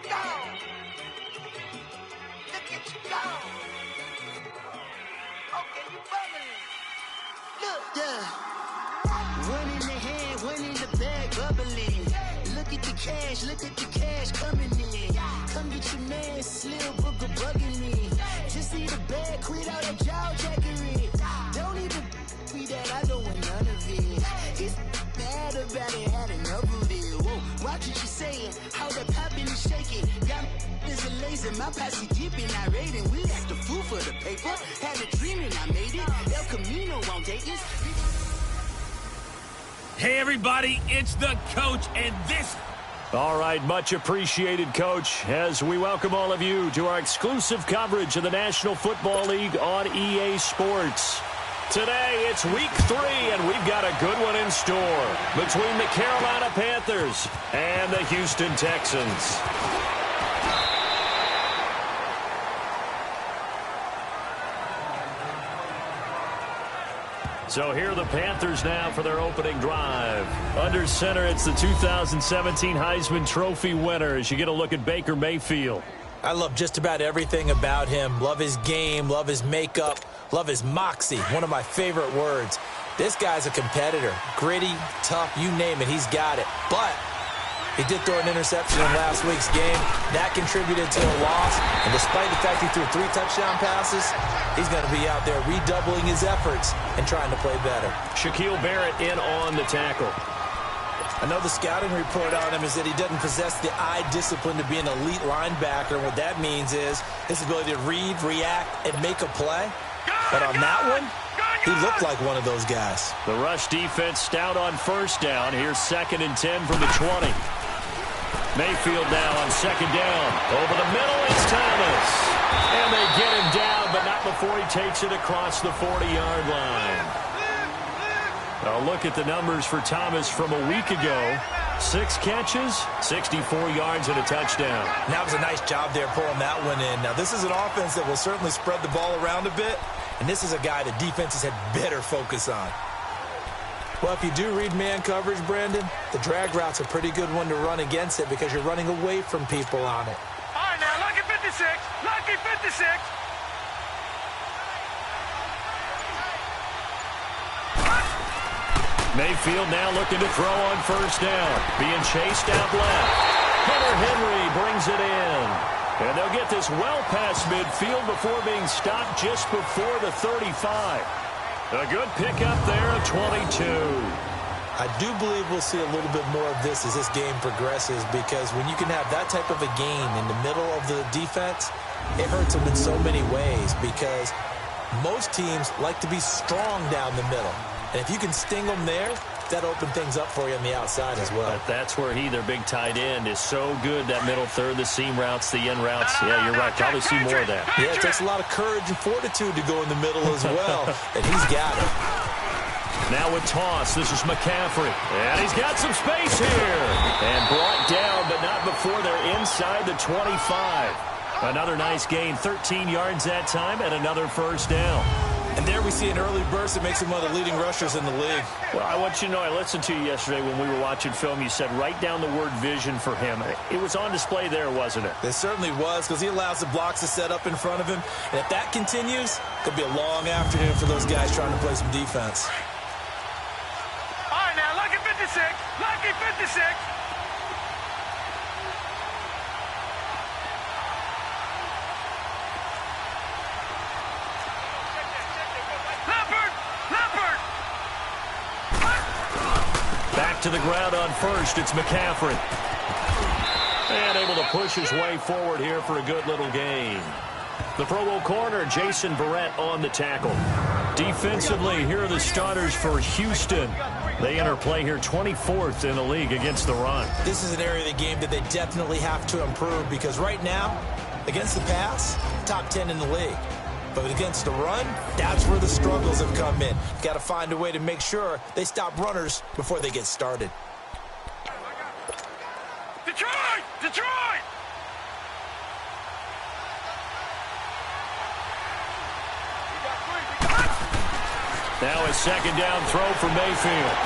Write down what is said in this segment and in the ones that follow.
go. Look at you go. Okay, you bubbling. Look. Yeah. One in the hand, one in the bag, bubbling. Look at the cash coming in. Come get your man, Slim Booker bugging me. Just see the bag, quit all that jaw jackery. Don't even me that I don't want none of it. He's mad about it, had enough of it. Whoa, watch what you saying, how that poppin' and shaking. Got is a lazy, my posse deep and I raiding. We act the fool for the paper, had a dream and I made it. El Camino won't take this. Hey everybody, it's the coach and this. All right, much appreciated, Coach, as we welcome all of you to our exclusive coverage of the National Football League on EA Sports. Today, it's Week 3, and we've got a good one in store between the Carolina Panthers and the Houston Texans. So here are the Panthers now for their opening drive. Under center, it's the 2017 Heisman Trophy winner as you get a look at Baker Mayfield. I love just about everything about him. Love his game, love his makeup, love his moxie, one of my favorite words. This guy's a competitor. Gritty, tough, you name it, he's got it. But he did throw an interception in last week's game. That contributed to a loss. And despite the fact he threw 3 touchdown passes, he's going to be out there redoubling his efforts and trying to play better. Shaquille Barrett in on the tackle. I know the scouting report on him is that he doesn't possess the eye discipline to be an elite linebacker. What that means is his ability to read, react, and make a play. But on that one, he looked like one of those guys. The rush defense stout on first down. Here's 2nd and 10 from the 20. Mayfield now on 2nd down. Over the middle, it's Thomas. And they get him down, but not before he takes it across the 40-yard line. A look at the numbers for Thomas from a week ago. 6 catches, 64 yards, and a touchdown. That was a nice job there pulling that one in. Now, this is an offense that will certainly spread the ball around a bit, and this is a guy that defenses had better focus on. Well, if you do read man coverage, Brandon, the drag route's a pretty good one to run against it because you're running away from people on it. All right, now, lucky 56. Lucky 56. Mayfield now looking to throw on first down. Being chased out left. Hunter Henry brings it in. And they'll get this well past midfield before being stopped just before the 35. A good pickup there of 22. I do believe we'll see a little bit more of this as this game progresses because when you can have that type of a gain in the middle of the defense, it hurts them in so many ways because most teams like to be strong down the middle. And if you can sting them there, that opens things up for you on the outside as well. But that's where their big tight end, is so good, that middle third, the seam routes, the in routes. Yeah, you're right. Probably see more of that. Yeah, it takes a lot of courage and fortitude to go in the middle as well, and he's got it. Now with toss, this is McCaffrey. And he's got some space here. And brought down, but not before they're inside the 25. Another nice gain, 13 yards that time, and another first down. And there we see an early burst that makes him one of the leading rushers in the league. Well, I want you to know, I listened to you yesterday when we were watching film. You said write down the word vision for him. It was on display there, wasn't it? It certainly was, because he allows the blocks to set up in front of him. And if that continues, it'll be a long afternoon for those guys trying to play some defense. All right, now, lucky 56. Lucky 56. Back to the ground on first, it's McCaffrey. And able to push his way forward here for a good little gain. The Pro Bowl corner, Jason Verrett, on the tackle. Defensively, here are the starters for Houston. They enter play here 24th in the league against the run. This is an area of the game that they definitely have to improve because right now, against the pass, top 10 in the league. But against the run, that's where the struggles have come in. Got to find a way to make sure they stop runners before they get started. Detroit! Detroit! Now a second down throw for Mayfield.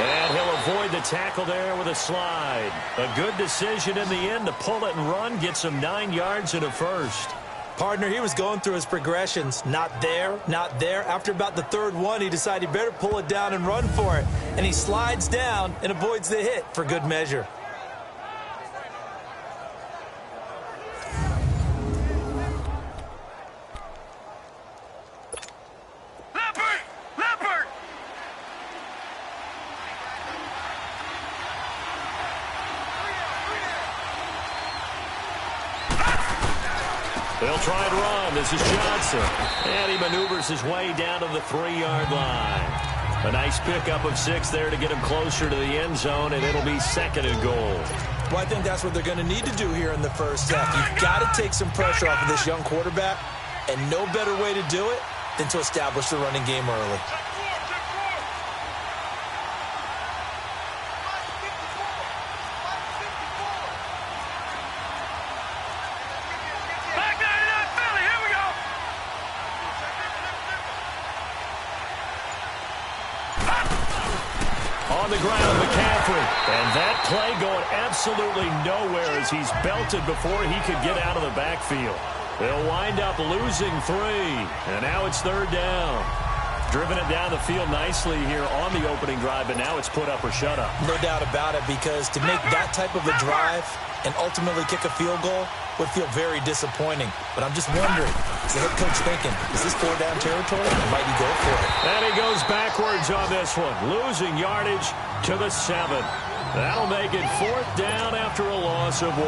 And he'll avoid the tackle there with a slide. A good decision in the end to pull it and run, gets him 9 yards and a first. Partner, he was going through his progressions. Not there, not there. After about the third one, he decided he better pull it down and run for it. And he slides down and avoids the hit for good measure. They'll try and run. This is Johnson. And he maneuvers his way down to the 3-yard line. A nice pickup of 6 there to get him closer to the end zone, and it'll be 2nd and goal. Well, I think that's what they're going to need to do here in the first half. You've got to take some pressure off of this young quarterback, and no better way to do it than to establish the running game early. On the ground, McCaffrey. And that play going absolutely nowhere as he's belted before he could get out of the backfield. They'll wind up losing 3. And now it's 3rd down. Driven it down the field nicely here on the opening drive, but now it's put up or shut up. No doubt about it, because to make that type of a drive and ultimately kick a field goal would feel very disappointing. But I'm just wondering, is the head coach thinking, is this 4-down territory, or might he go for it? And he goes backwards on this one, losing yardage to the 7. That'll make it 4th down after a loss of 1.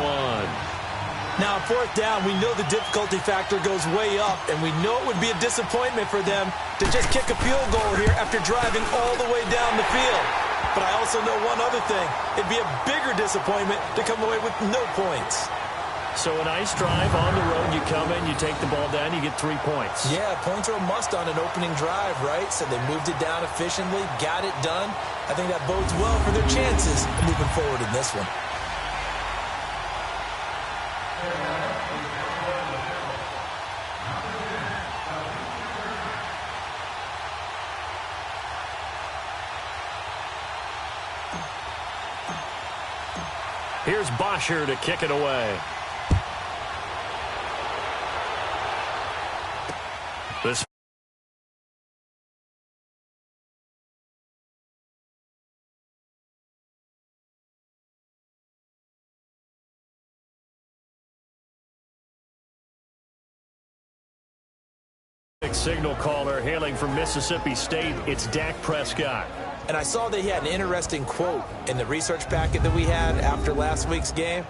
Now, 4th down, we know the difficulty factor goes way up, and we know it would be a disappointment for them to just kick a field goal here after driving all the way down the field. But I also know one other thing. It'd be a bigger disappointment to come away with no points. So a nice drive on the road. You come in, you take the ball down, you get 3 points. Yeah, points are a must on an opening drive, right? So they moved it down efficiently, got it done. I think that bodes well for their chances moving forward in this one. Here's Bosher to kick it away. This signal caller hailing from Mississippi State, it's Dak Prescott. And I saw that he had an interesting quote in the research packet that we had after last week's game.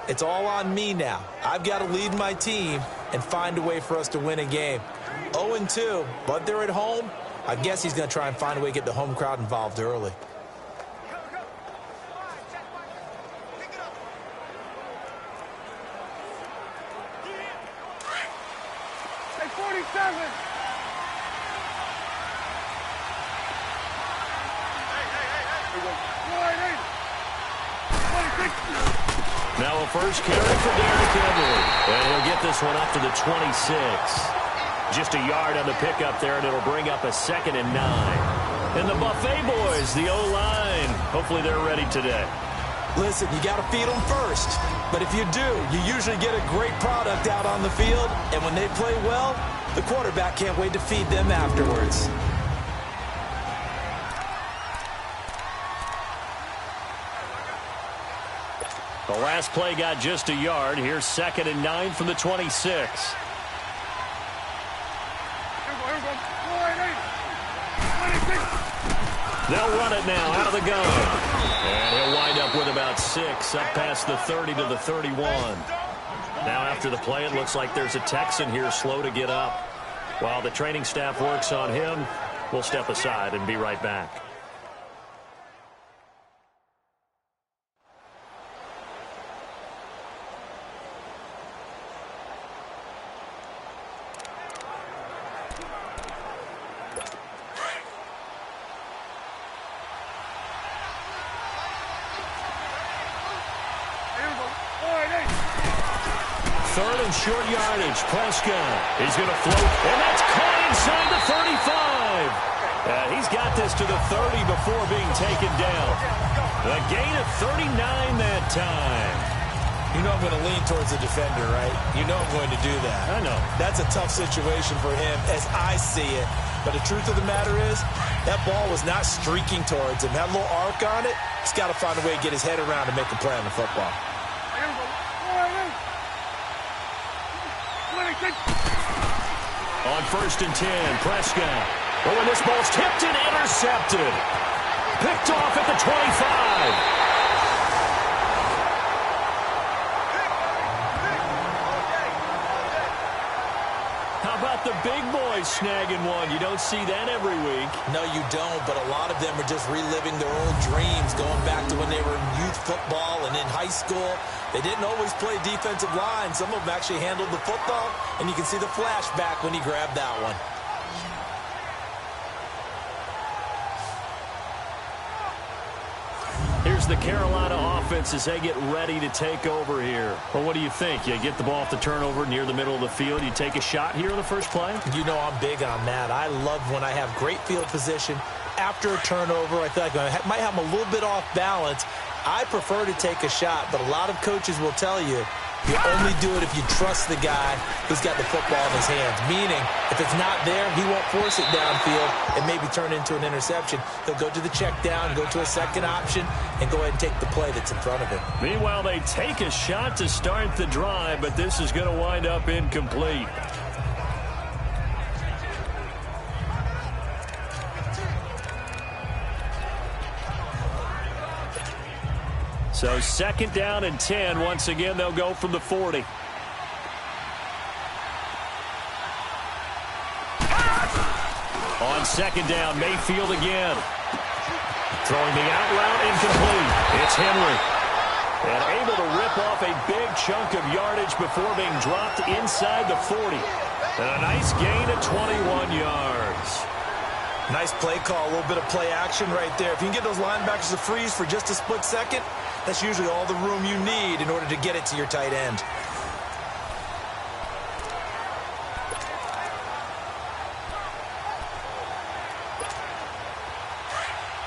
It's all on me now. I've got to lead my team and find a way for us to win a game. 0-2, but they're at home. I guess he's going to try and find a way to get the home crowd involved early. Hey, 47. Now a first carry for Derrick Henry. And he'll get this one up to the 26. Just a yard on the pickup there, and it'll bring up a 2nd and 9. And the Buffet boys, the O-line, hopefully they're ready today. Listen, you got to feed them first. But if you do, you usually get a great product out on the field. And when they play well, the quarterback can't wait to feed them afterwards. The last play got just a yard. Here's 2nd and 9 from the 26. They'll run it now out of the gun. And he'll wind up with about 6 up past the 30 to the 31. Now after the play, it looks like there's a Texan here slow to get up. While the training staff works on him, we'll step aside and be right back. Third and short yardage. Prescott. He's going to float, and that's caught inside the 35. He's got this to the 30 before being taken down. A gain of 39 that time. You know I'm going to lean towards the defender, right? You know I'm going to do that. I know. That's a tough situation for him as I see it. But the truth of the matter is, that ball was not streaking towards him. Had a little arc on it. He's got to find a way to get his head around and make a play on the football. On 1st and 10, Prescott. Oh, and this ball's tipped and intercepted. Picked off at the 25. How about the big boys snagging one? You don't see that every week. No, you don't, but a lot of them are just reliving their old dreams, going back to when they were in youth football and in high school. They didn't always play defensive line. Some of them actually handled the football, and you can see the flashback when he grabbed that one. Here's the Carolina offense as they get ready to take over here. Well, what do you think? You get the ball off the turnover near the middle of the field. You take a shot here on the first play? You know I'm big on that. I love when I have great field position. After a turnover, I feel like I might have them a little bit off balance. I prefer to take a shot, but a lot of coaches will tell you only do it if you trust the guy who's got the football in his hands. Meaning, if it's not there, he won't force it downfield and maybe turn into an interception. He'll go to the check down, go to a second option, and go ahead and take the play that's in front of him. Meanwhile, they take a shot to start the drive, but this is going to wind up incomplete. So 2nd down and 10. Once again, they'll go from the 40. On 2nd down, Mayfield again. Throwing the out route, incomplete. It's Henry. And able to rip off a big chunk of yardage before being dropped inside the 40. And a nice gain of 21 yards. Nice play call, a little bit of play action right there. If you can get those linebackers to freeze for just a split second, that's usually all the room you need in order to get it to your tight end.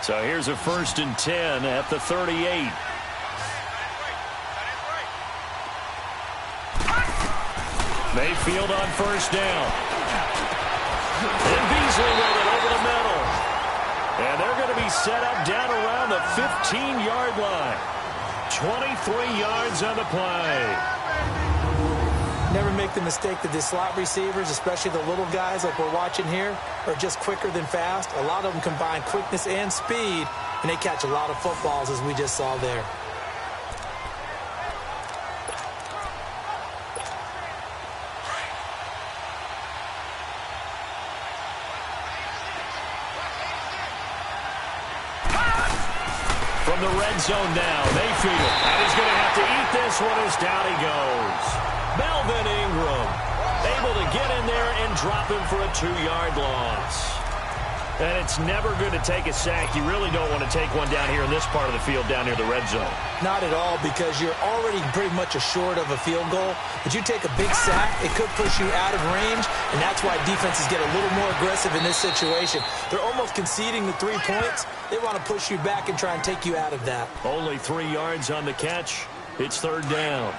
So here's a 1st and 10 at the 38. Mayfield on 1st down. And Beasley with it over the middle. And they're going to be set up down around the 15-yard line. 23 yards on the play. Never make the mistake that the slot receivers, especially the little guys like we're watching here, are just quicker than fast. A lot of them combine quickness and speed, and they catch a lot of footballs, as we just saw there. From the red zone now, Mayfield. And he's going to have to eat this one as down he goes. Melvin Ingram able to get in there and drop him for a 2-yard loss. And it's never good to take a sack. You really don't want to take one down here in this part of the field down near the red zone. Not at all, because you're already pretty much assured of a field goal. But you take a big sack, it could push you out of range, and that's why defenses get a little more aggressive in this situation. They're almost conceding the 3 points. They want to push you back and try and take you out of that. Only 3 yards on the catch. It's 3rd down.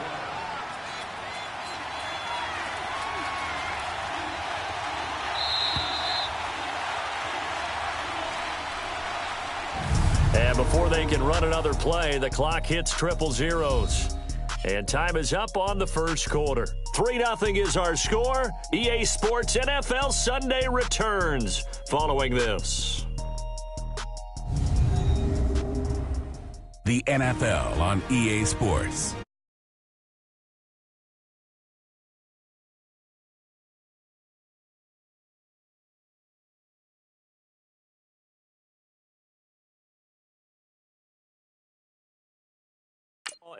And before they can run another play, the clock hits triple zeros. And time is up on the first quarter. 3-0 is our score. EA Sports NFL Sunday returns following this. The NFL on EA Sports.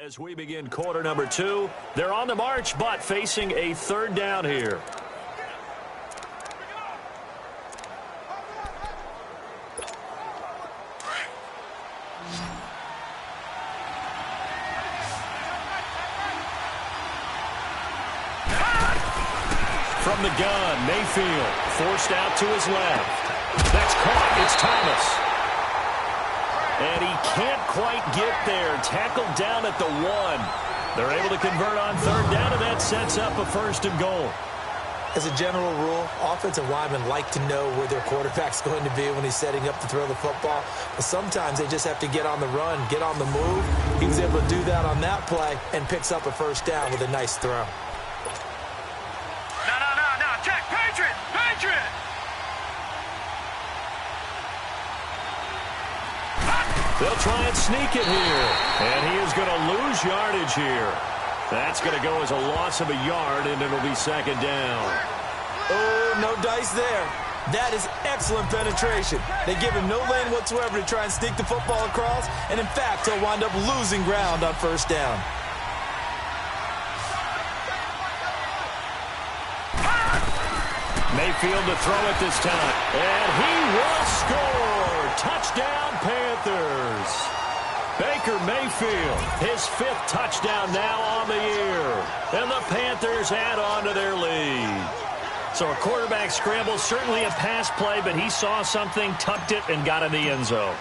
As we begin quarter number 2, they're on the march, but facing a 3rd down here. From the gun, Mayfield forced out to his left. That's caught. It's Thomas. And he can't quite get there. Tackled down at the 1. They're able to convert on third down, and that sets up a 1st and goal. As a general rule, offensive linemen like to know where their quarterback's going to be when he's setting up to throw the football. But sometimes they just have to get on the run, get on the move. He was able to do that on that play and picks up a 1st down with a nice throw. No. Check. Patriot. They'll try and sneak it here. And he is going to lose yardage here. That's going to go as a loss of a yard, and it'll be 2nd down. Oh, no dice there. That is excellent penetration. They give him no lane whatsoever to try and sneak the football across, and in fact, he'll wind up losing ground on 1st down. Mayfield to throw it this time. And he will score. Touchdown, Panthers. Baker Mayfield, his 5th touchdown now on the year. And the Panthers add on to their lead. So a quarterback scramble, certainly a pass play, but he saw something, tucked it, and got in the end zone.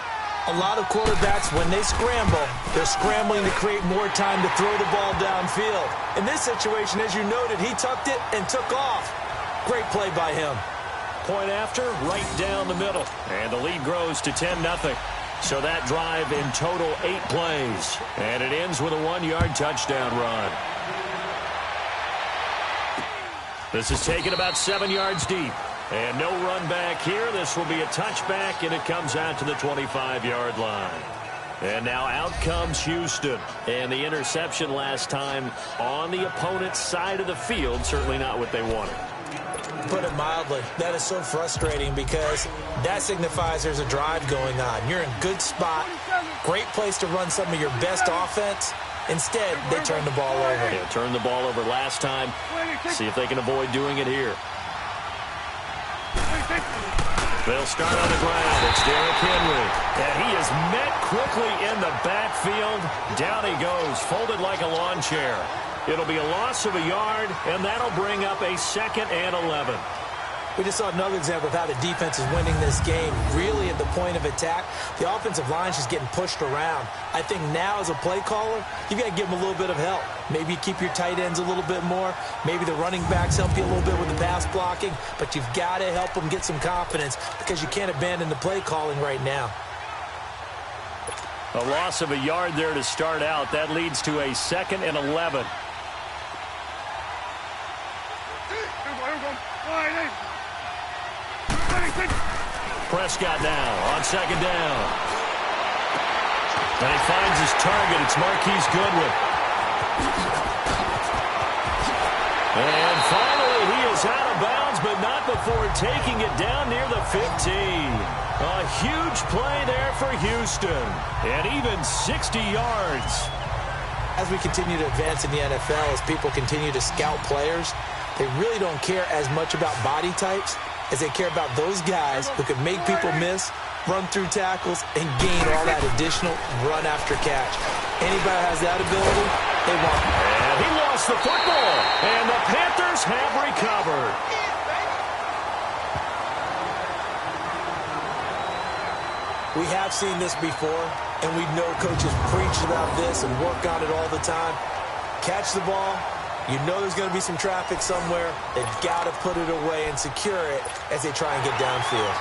A lot of quarterbacks, when they scramble, they're scrambling to create more time to throw the ball downfield. In this situation, as you noted, he tucked it and took off. Great play by him. Point after, right down the middle. And the lead grows to 10-0. So that drive in total 8 plays. And it ends with a 1-yard touchdown run. This is taken about 7 yards deep. And no run back here. This will be a touchback, and it comes out to the 25-yard line. And now out comes Houston. And the interception last time on the opponent's side of the field, certainly not what they wanted. Put it mildly, that is so frustrating because that signifies there's a drive going on. You're in good spot, great place to run some of your best offense. Instead, they turn the ball over. Yeah, turned the ball over last time. See if they can avoid doing it here. They'll start on the ground. It's Derrick Henry. And he is met quickly in the backfield. Down he goes, folded like a lawn chair. It'll be a loss of a yard, and that'll bring up a 2nd and 11. We just saw another example of how the defense is winning this game. Really at the point of attack, the offensive line is just getting pushed around. I think now as a play caller, you've got to give them a little bit of help. Maybe keep your tight ends a little bit more. Maybe the running backs help you a little bit with the pass blocking. But you've got to help them get some confidence because you can't abandon the play calling right now. A loss of a yard there to start out. That leads to a 2nd and 11. Prescott now on 2nd down. And he finds his target. It's Marquise Goodwin. And finally, he is out of bounds, but not before taking it down near the 15. A huge play there for Houston. And even 60 yards. As we continue to advance in the NFL, as people continue to scout players, they really don't care as much about body types as they care about those guys who can make people miss, run through tackles, and gain all that additional run after catch. Anybody has that ability, they want it. And he lost the football, and the Panthers have recovered. We have seen this before, and we know coaches preach about this and work on it all the time. Catch the ball. You know there's going to be some traffic somewhere. They've got to put it away and secure it as they try and get downfield.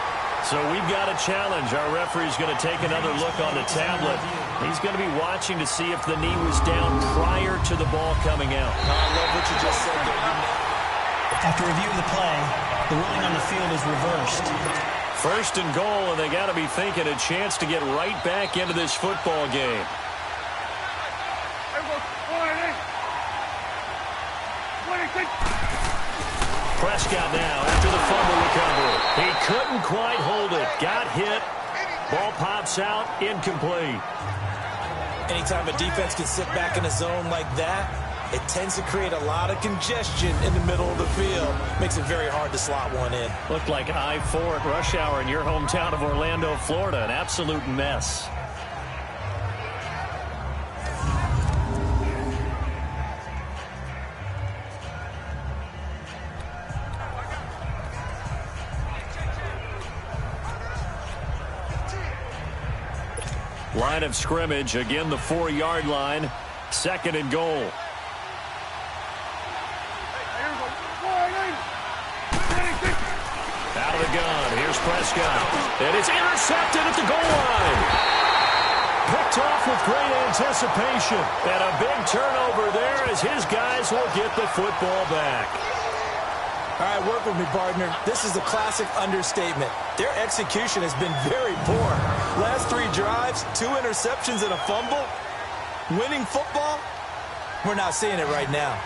So we've got a challenge. Our referee's going to take another look on the tablet. He's going to be watching to see if the knee was down prior to the ball coming out. I love what you just said there. After review of the play, the ruling on the field is reversed. 1st and goal, and they got to be thinking a chance to get right back into this football game. Prescott now after the fumble recovery. He couldn't quite hold it. Got hit. Ball pops out. Incomplete. Anytime a defense can sit back in a zone like that, it tends to create a lot of congestion in the middle of the field. Makes it very hard to slot one in. Looked like I-4 at rush hour in your hometown of Orlando, Florida. An absolute mess. Line of scrimmage, again the 4-yard line. Second and goal. Out of the gun, here's Prescott. And it's intercepted at the goal line. Picked off with great anticipation. And a big turnover there as his guys will get the football back. All right, work with me, partner. This is a classic understatement. Their execution has been very poor. Last 3 drives, 2 interceptions and a fumble. Winning football? We're not seeing it right now.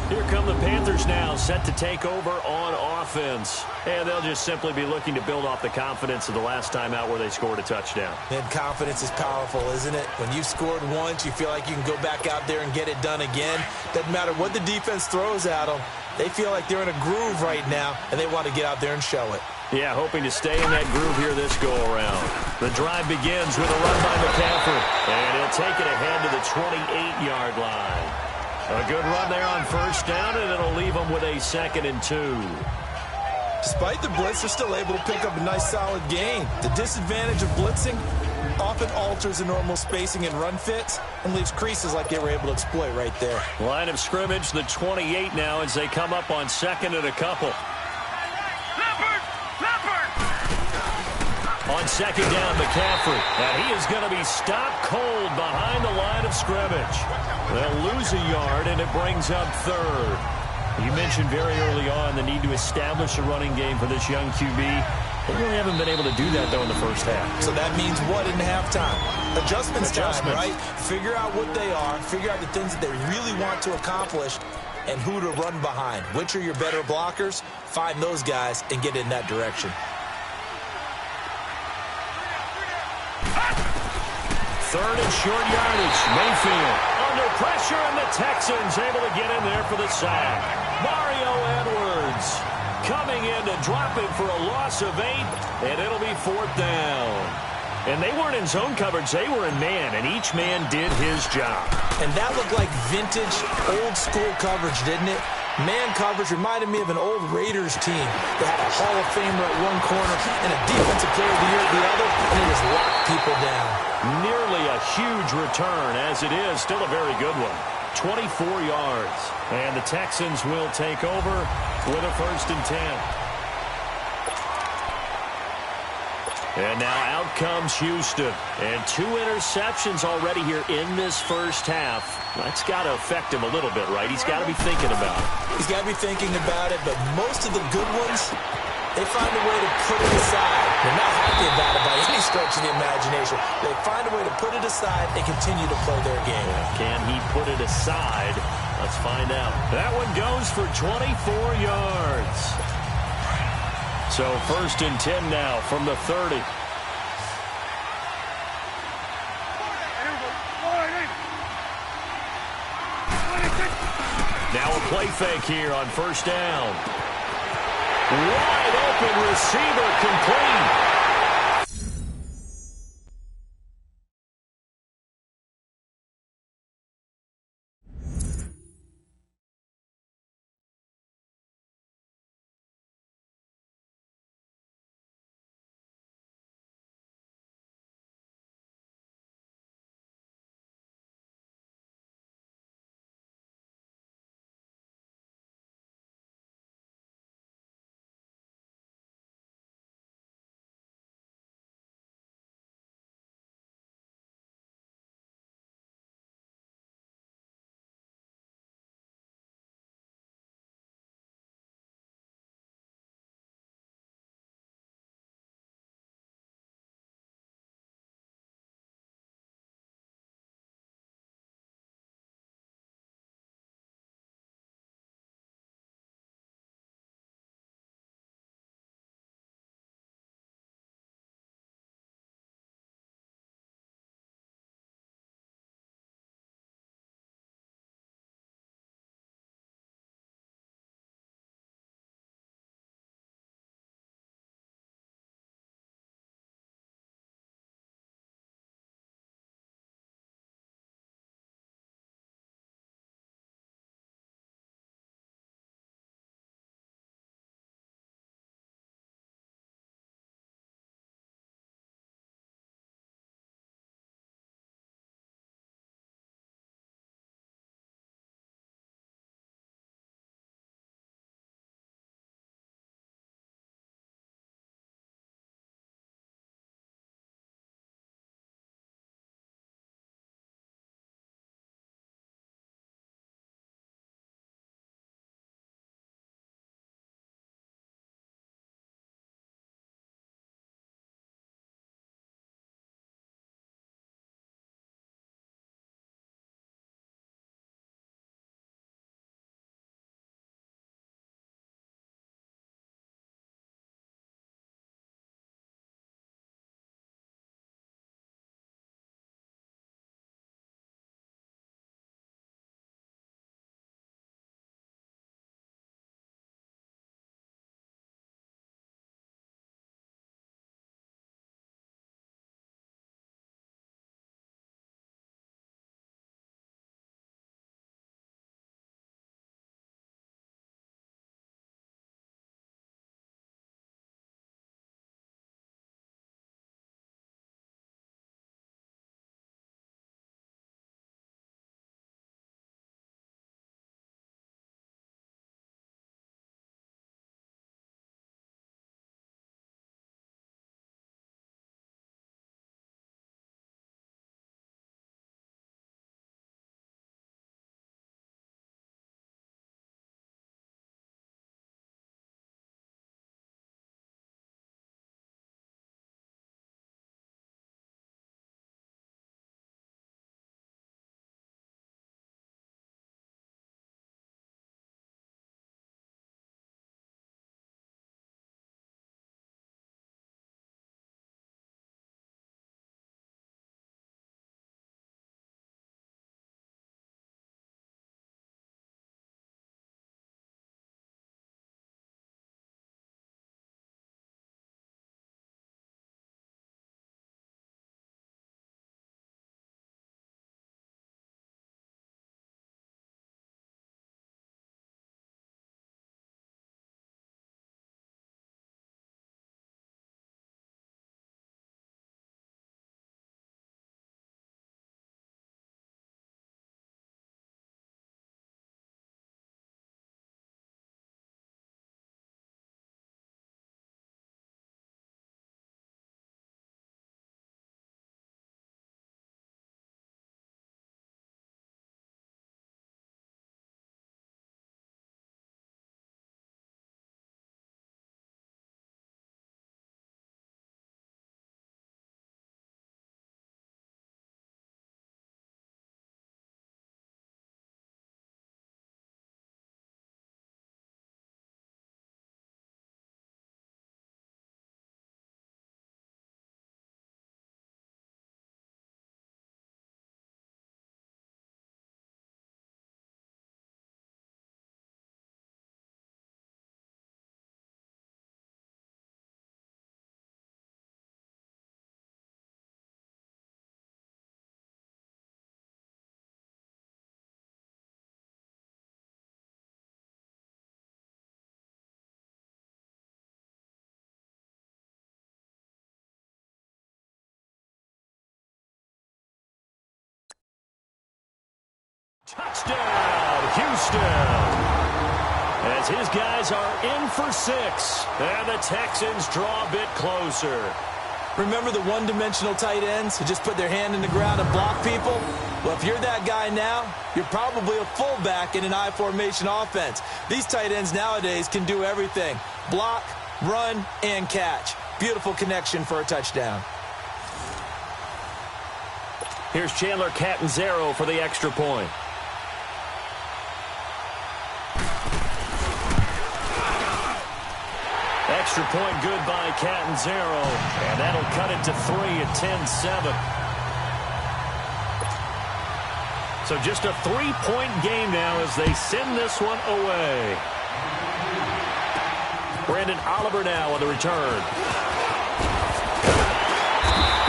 Here come the Panthers now, set to take over on offense. And they'll just simply be looking to build off the confidence of the last time out where they scored a touchdown. And confidence is powerful, isn't it? When you've scored once, you feel like you can go back out there and get it done again. Doesn't matter what the defense throws at them. They feel like they're in a groove right now, and they want to get out there and show it. Yeah, hoping to stay in that groove here this go-around. The drive begins with a run by McCaffrey. And he'll take it ahead to the 28-yard line. A good run there on first down, and it'll leave them with a 2nd and 2. Despite the blitz, they're still able to pick up a nice, solid gain. The disadvantage of blitzing often alters the normal spacing and run fits and leaves creases like they were able to exploit right there. Line of scrimmage, the 28 now as they come up on 2nd and a couple. On 2nd down, McCaffrey. And he is going to be stopped cold behind the line of scrimmage. They'll lose a yard, and it brings up 3rd. You mentioned very early on the need to establish a running game for this young QB. They really haven't been able to do that, though, in the first half. So that means what in halftime? Adjustments time, right? Figure out what they are, figure out the things that they really want to accomplish, and who to run behind. Which are your better blockers? Find those guys and get in that direction. 3rd and short yardage. Mayfield under pressure, and the Texans able to get in there for the sack. Mario Edwards coming in to drop it for a loss of 8, and it'll be 4th down. And they weren't in zone coverage. They were in man, and each man did his job. And that looked like vintage, old-school coverage, didn't it? Man coverage reminded me of an old Raiders team that had a Hall of Famer at one corner and a Defensive Player of the Year at the other, and it just locked people down. Nearly a huge return, as it is. Still a very good one. 24 yards. And the Texans will take over with a 1st and 10. And now out comes Houston. And 2 interceptions already here in this first half. That's got to affect him a little bit, right? He's got to be thinking about it. He's got to be thinking about it, but most of the good ones, they find a way to put it aside. They're not happy about it by any stretch of the imagination. They find a way to put it aside and continue to play their game. Can he put it aside? Let's find out. That one goes for 24 yards. So 1st and 10 now from the 30. Now a play fake here on 1st down. Wide open receiver complete. Touchdown, Houston. As his guys are in for 6, and the Texans draw a bit closer. Remember the one-dimensional tight ends who just put their hand in the ground and block people? Well, if you're that guy now, you're probably a fullback in an I formation offense. These tight ends nowadays can do everything. Block, run, and catch. Beautiful connection for a touchdown. Here's Chandler Catanzaro for the extra point. Extra point good by Catanzaro, and that'll cut it to 3 at 10-7. So just a 3-point game now as they send this one away. Brandon Oliver now on the return.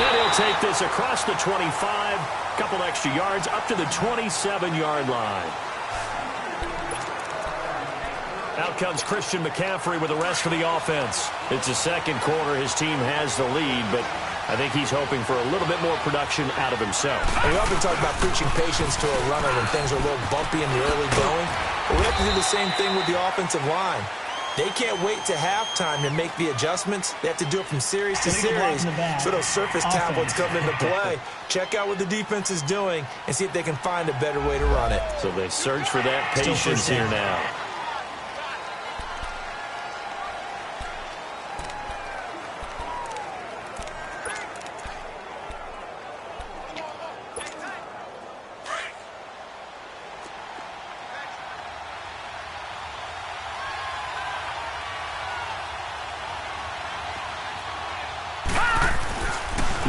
And he'll take this across the 25, couple extra yards up to the 27-yard line. Out comes Christian McCaffrey with the rest of the offense. It's the second quarter. His team has the lead, but I think he's hoping for a little bit more production out of himself. We often talk about preaching patience to a runner when things are a little bumpy in the early going. But we have to do the same thing with the offensive line. They can't wait to halftime to make the adjustments. They have to do it from series to series. So those surface tablets come into play. Check out what the defense is doing and see if they can find a better way to run it. So they search for that patience here now.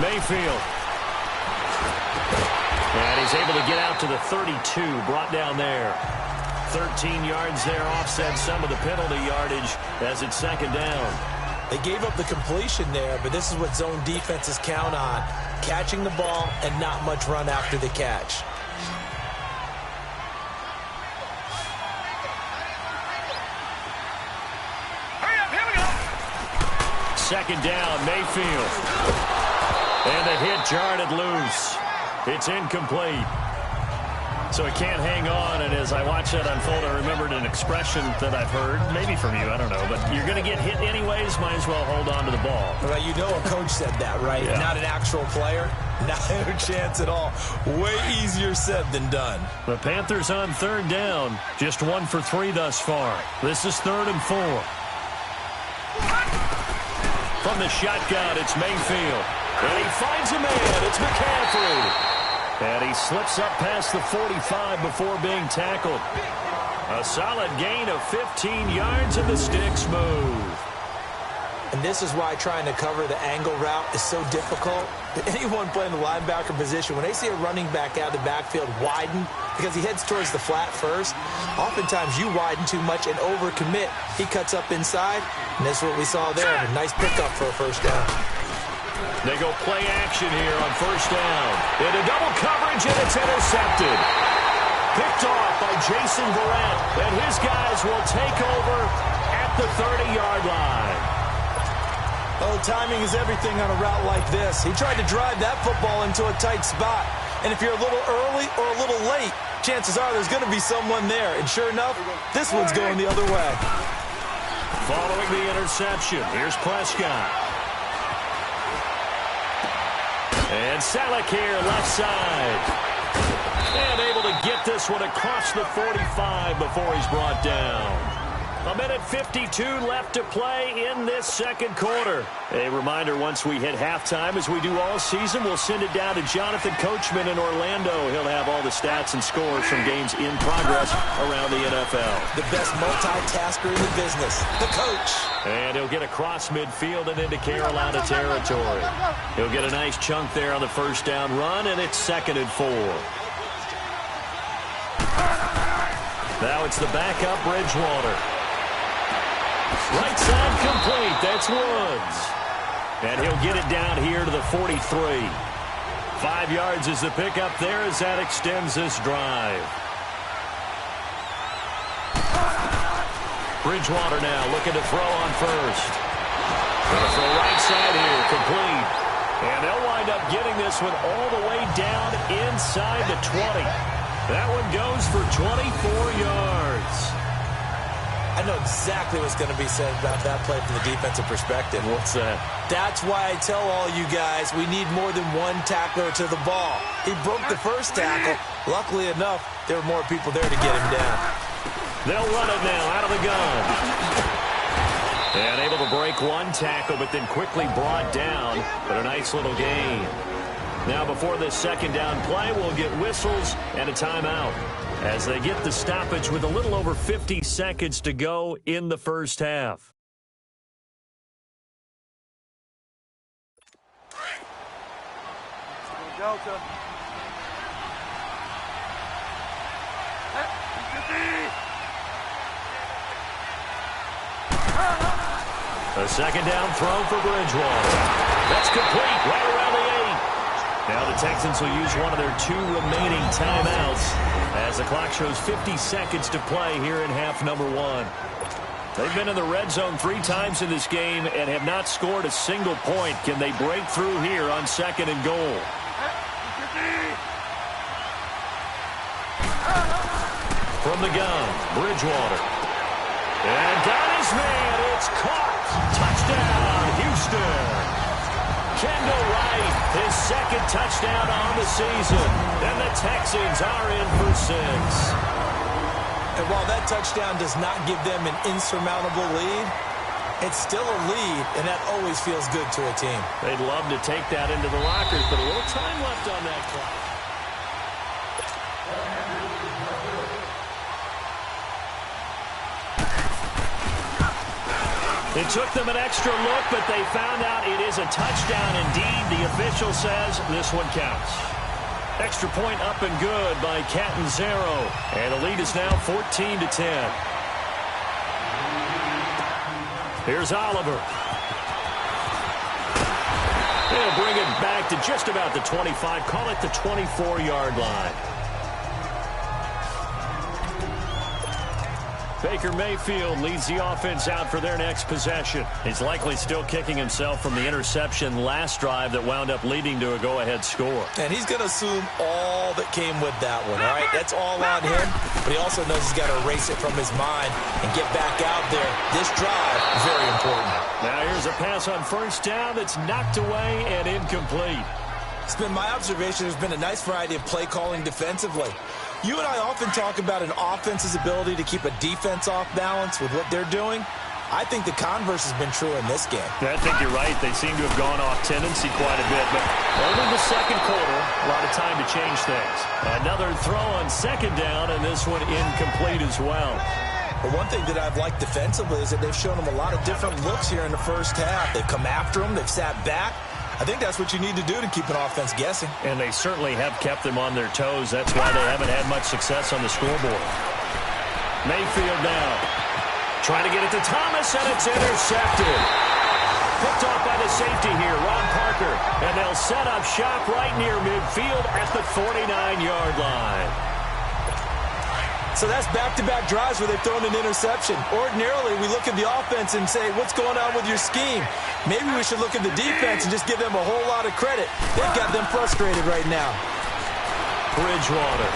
Mayfield. And he's able to get out to the 32, brought down there. 13 yards there, offset some of the penalty yardage as it's second down. They gave up the completion there, but this is what zone defenses count on. Catching the ball and not much run after the catch. Hurry up, here we go. Second down, Mayfield. And the hit jarred it loose. It's incomplete. So it can't hang on, and as I watch that unfold, I remembered an expression that I've heard, maybe from you, I don't know, but you're going to get hit anyways, might as well hold on to the ball. Well, you know a coach said that, right? Yeah. Not an actual player. Not a chance at all. Way easier said than done. The Panthers on third down, just 1 for 3 thus far. This is 3rd and 4. From the shotgun, it's Mayfield. And he finds a man. It's McCaffrey. And he slips up past the 45 before being tackled. A solid gain of 15 yards, and the sticks move. And this is why trying to cover the angle route is so difficult. Anyone playing the linebacker position, when they see a running back out of the backfield widen because he heads towards the flat first, oftentimes you widen too much and overcommit. He cuts up inside, and that's what we saw there. A nice pickup for a first down. They go play action here on first down. Into double coverage, and it's intercepted. Picked off by Jason Verrett, and his guys will take over at the 30-yard line. Oh, timing is everything on a route like this. He tried to drive that football into a tight spot. And if you're a little early or a little late, chances are there's going to be someone there. And sure enough, this one's going the other way. Following the interception, here's Prescott. And Salek here, left side. And able to get this one across the 45 before he's brought down. A minute 52 left to play in this second quarter. A reminder, once we hit halftime, as we do all season, we'll send it down to Jonathan Coachman in Orlando. He'll have all the stats and scores from games in progress around the NFL. The best multitasker in the business, the coach. And he'll get across midfield and into Carolina territory. He'll get a nice chunk there on the first down run, and it's 2nd and 4. Now it's the backup Bridgewater. Right side complete. That's Woods. And he'll get it down here to the 43. 5 yards is the pickup there as that extends this drive. Bridgewater now looking to throw on first. Gonna throw right side here, complete. And they'll wind up getting this one all the way down inside the 20. That one goes for 24 yards. I know exactly what's going to be said about that play from the defensive perspective. What's that? That's why I tell all you guys we need more than one tackler to the ball. He broke the first tackle. Luckily enough, there were more people there to get him down. They'll run it now out of the gun. And able to break one tackle, but then quickly brought down. But a nice little gain. Now before this second down play, we'll get whistles and a timeout as they get the stoppage with a little over 50 seconds to go in the first half. Delta. A second down throw for Bridgewater. That's complete right around the 8. Now the Texans will use one of their 2 remaining timeouts as the clock shows 50 seconds to play here in half number 1. They've been in the red zone 3 times in this game and have not scored a single point. Can they break through here on second and goal? From the gun, Bridgewater. And got his man. It's caught. Touchdown, Houston. Kendall Wright, his second touchdown on the season. And the Texans are in for 6. And while that touchdown does not give them an insurmountable lead, it's still a lead, and that always feels good to a team. They'd love to take that into the lockers, but a little time left on that clock. It took them an extra look, but they found out it is a touchdown indeed. The official says this one counts. Extra point up and good by Catanzaro. And the lead is now 14-10. Here's Oliver. They'll bring it back to just about the 25. Call it the 24-yard line. Baker Mayfield leads the offense out for their next possession. He's likely still kicking himself from the interception last drive that wound up leading to a go-ahead score. And he's going to assume all that came with that one, all right? That's all on him, but he also knows he's got to erase it from his mind and get back out there. This drive, very important. Now here's a pass on first down that's knocked away and incomplete. It's been my observation there's been a nice variety of play calling defensively. You and I often talk about an offense's ability to keep a defense off balance with what they're doing. I think the converse has been true in this game. I think you're right. They seem to have gone off tendency quite a bit, but only the second quarter, a lot of time to change things. Another throw on second down, and this one incomplete as well. But one thing that I've liked defensively is that they've shown them a lot of different looks here in the first half. They've come after them. They've sat back. I think that's what you need to do to keep an offense guessing. And they certainly have kept them on their toes. That's why they haven't had much success on the scoreboard. Mayfield now trying to get it to Thomas, and it's intercepted. Picked off by the safety here, Ron Parker. And they'll set up shop right near midfield at the 49-yard line. So that's back-to-back drives where they've thrown an interception. Ordinarily, we look at the offense and say, what's going on with your scheme? Maybe we should look at the defense and just give them a whole lot of credit. They've got them frustrated right now. Bridgewater.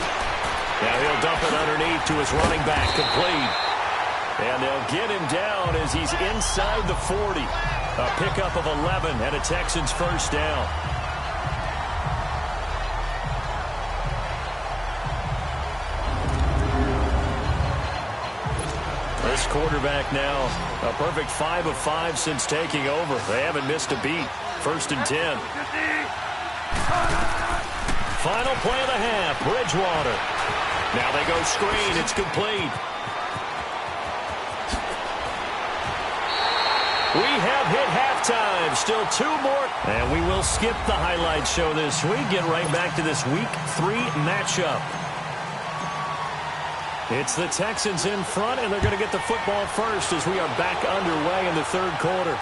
Now he'll dump it underneath to his running back, complete. And they'll get him down as he's inside the 40. A pickup of 11 and a Texans first down. This quarterback now, a perfect 5 of 5 since taking over. They haven't missed a beat. 1st and 10. Final play of the half, Bridgewater. Now they go screen. It's complete. We have hit halftime. Still 2 more. And we will skip the highlight show this week. Get right back to this Week 3 matchup. It's the Texans in front, and they're going to get the football first as we are back underway in the third quarter.